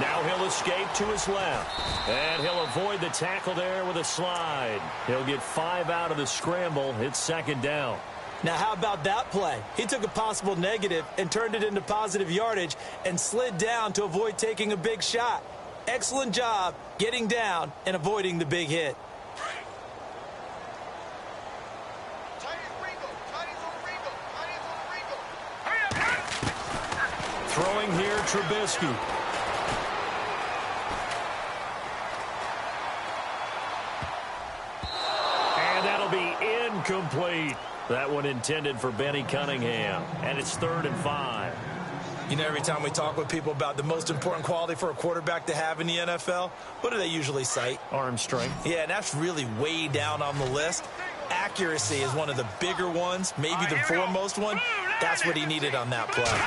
Now he'll escape to his left. And he'll avoid the tackle there with a slide. He'll get 5 out of the scramble. It's 2nd down. Now, how about that play? He took a possible negative and turned it into positive yardage and slid down to avoid taking a big shot. Excellent job getting down and avoiding the big hit. Throwing here, Trubisky. And that'll be incomplete. That one intended for Benny Cunningham. And it's 3rd and 5. You know, every time we talk with people about the most important quality for a quarterback to have in the NFL, what do they usually cite? Arm strength. Yeah, and that's really way down on the list. Accuracy is one of the bigger ones, maybe the foremost one. That's what he needed on that play.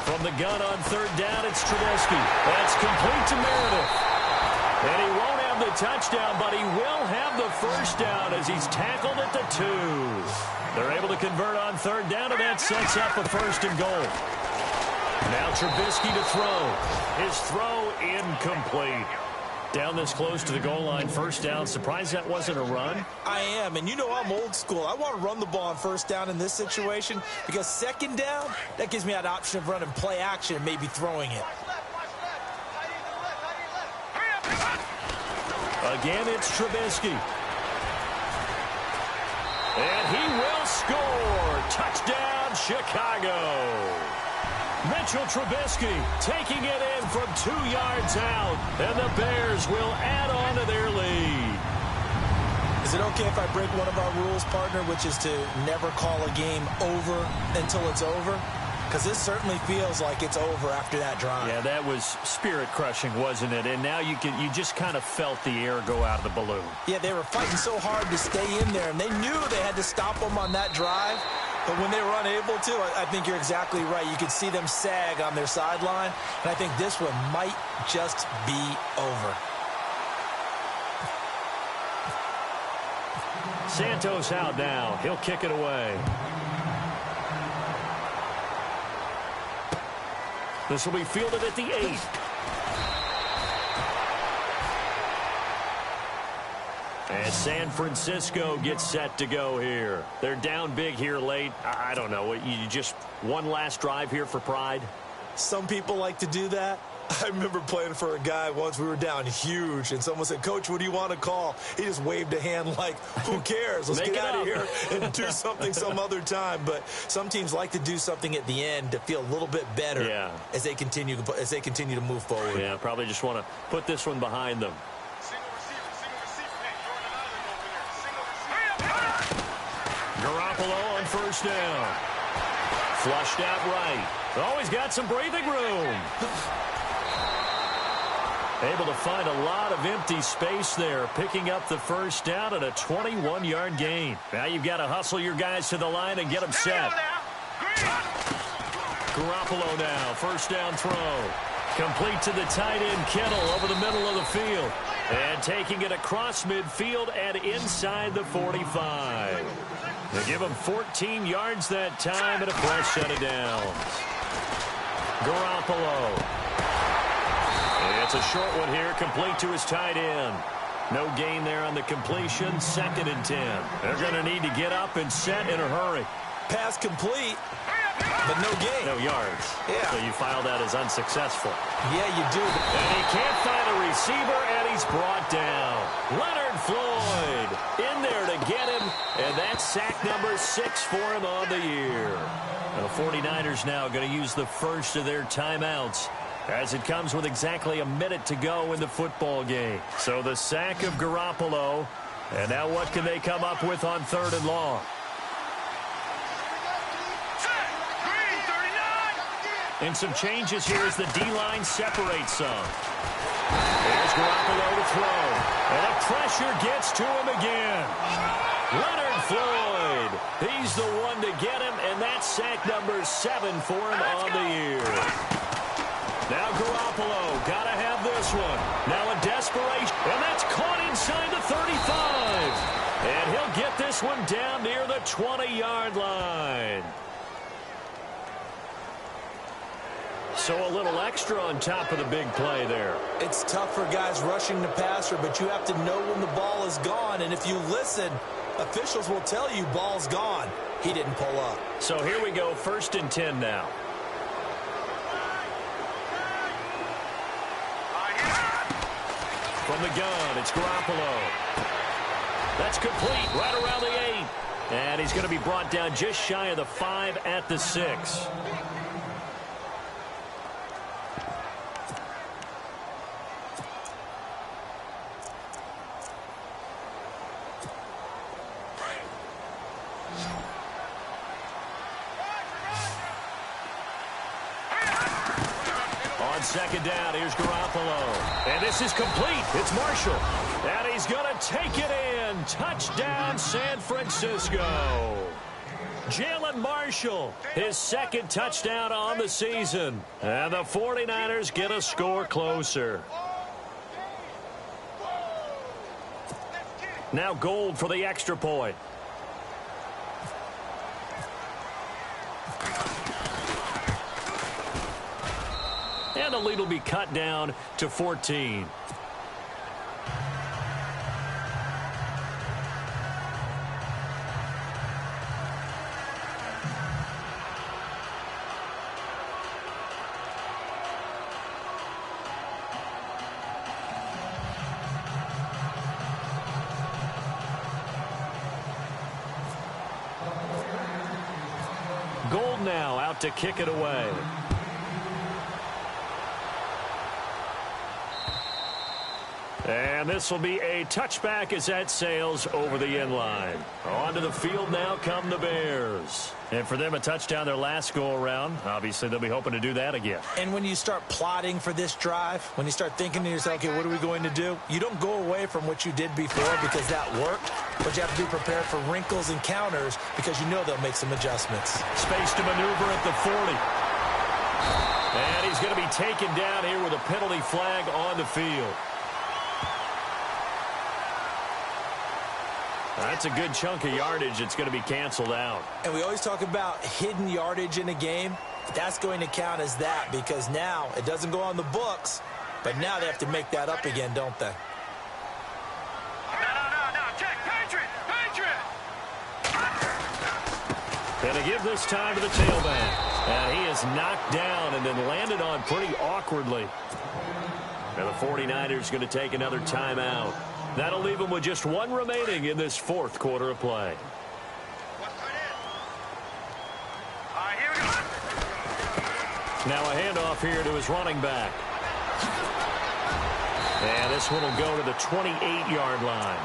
From the gun on 3rd down, it's Trubisky. That's complete to Meredith. And he won't have the touchdown, but he will have the first down as he's tackled at the 2. They're able to convert on 3rd down, and that sets up a 1st and goal. Now Trubisky to throw. His throw incomplete. Down this close to the goal line, 1st down. Surprised that wasn't a run? I am, and you know I'm old school. I want to run the ball on 1st down in this situation because 2nd down, that gives me that option of running play action and maybe throwing it. Again, it's Trubisky. And he will score. Touchdown, Chicago. Mitchell Trubisky taking it in from 2 yards out, and the Bears will add on to their lead. Is it okay if I break one of our rules, partner, which is to never call a game over until it's over? Because this certainly feels like it's over after that drive. Yeah, that was spirit-crushing, wasn't it? And now you just kind of felt the air go out of the balloon. Yeah, they were fighting so hard to stay in there, and they knew they had to stop them on that drive. But when they were unable to, I think you're exactly right. You could see them sag on their sideline, and I think this one might just be over. Santos out now. He'll kick it away. This will be fielded at the 8. And San Francisco gets set to go here. They're down big here late. I don't know. You just one last drive here for pride? Some people like to do that. I remember playing for a guy once. We were down huge, and someone said, "Coach, what do you want to call?" He just waved a hand like, who cares? Let's get out of here and do something some other time. But some teams like to do something at the end to feel a little bit better as they continue to move forward. Yeah, probably just want to put this one behind them. Garoppolo on first down. Flushed out right. Always got some breathing room. Able to find a lot of empty space there, picking up the first down at a 21-yard gain. Now you've got to hustle your guys to the line and get them set. Garoppolo now, first down throw. Complete to the tight end, Kittle, over the middle of the field. And taking it across midfield and inside the 45. They give him 14 yards that time and a plus set of downs. Garoppolo. It's a short one here, complete to his tight end. No gain there on the completion, 2nd and 10. They're going to need to get up and set in a hurry. Pass complete, but no gain. No yards. Yeah. So you file that as unsuccessful. Yeah, you do. And he can't find a receiver, and he's brought down. Leonard Floyd in there to get him, and that's sack number 6 for him on the year. The 49ers now going to use the first of their timeouts, as it comes with exactly a minute to go in the football game. So the sack of Garoppolo, and now what can they come up with on 3rd and long? And some changes here as the D-line separates some. There's Garoppolo to throw, and the pressure gets to him again. Leonard Floyd, he's the one to get him, and that's sack number 7 for him on the year. Now Garoppolo, got to have this one. Now a desperation, and that's caught inside the 35. And he'll get this one down near the 20-yard line. So a little extra on top of the big play there. It's tough for guys rushing the passer, but you have to know when the ball is gone. And if you listen, officials will tell you ball's gone. He didn't pull up. So here we go, 1st and 10 now. From the gun, it's Garoppolo. That's complete, right around the 8. And he's going to be brought down just shy of the 5 at the 6. On 2nd down, here's Garoppolo. And this is complete. It's Marshall. And he's going to take it in. Touchdown, San Francisco. Jalen Marshall, his 2nd touchdown on the season. And the 49ers get a score closer. Now Gold for the extra point. And the lead will be cut down to 14. Gold now out to kick it away. And this will be a touchback as that sails over the end line. Onto the field now come the Bears. And for them, a touchdown their last go-around. Obviously, they'll be hoping to do that again. And when you start plotting for this drive, when you start thinking to yourself, okay, what are we going to do? You don't go away from what you did before because that worked. But you have to be prepared for wrinkles and counters because you know they'll make some adjustments. Space to maneuver at the 40. And he's going to be taken down here with a penalty flag on the field. That's a good chunk of yardage. It's going to be canceled out. And we always talk about hidden yardage in a game. That's going to count as that because now it doesn't go on the books, but now they have to make that up again, don't they? No. Check. Patriot. And they give this time to the tailback. And he is knocked down and then landed on pretty awkwardly. And the 49ers going to take another timeout. That'll leave them with just one remaining in this 4th quarter of play. Here we go. Now a handoff here to his running back. And this one will go to the 28-yard line.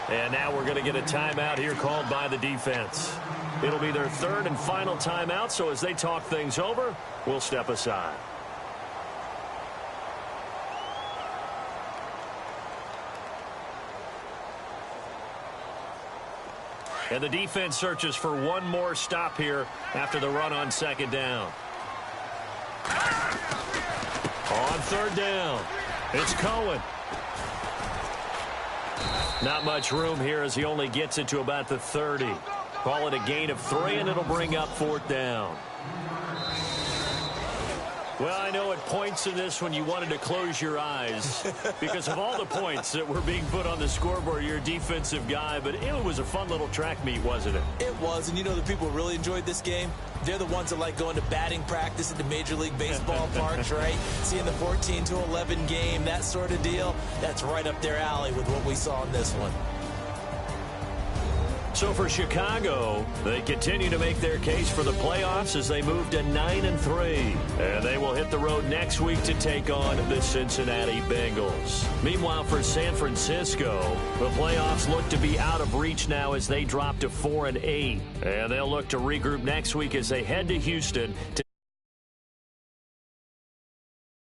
And now we're going to get a timeout here called by the defense. It'll be their 3rd and final timeout, so as they talk things over, we'll step aside. And the defense searches for one more stop here after the run on 2nd down. On 3rd down, it's Cohen. Not much room here as he only gets it to about the 30. Call it a gain of 3, and it'll bring up 4th down. Well, I know at points in this one you wanted to close your eyes because of all the points that were being put on the scoreboard. You're a defensive guy, but it was a fun little track meet, wasn't it? It was, and you know the people who really enjoyed this game? They're the ones that like going to batting practice at the Major League Baseball parks, right? Seeing the 14-11 game, that sort of deal. That's right up their alley with what we saw in this one. So for Chicago, they continue to make their case for the playoffs as they move to 9-3. And they will hit the road next week to take on the Cincinnati Bengals. Meanwhile, for San Francisco, the playoffs look to be out of reach now as they drop to 4-8. And they'll look to regroup next week as they head to Houston to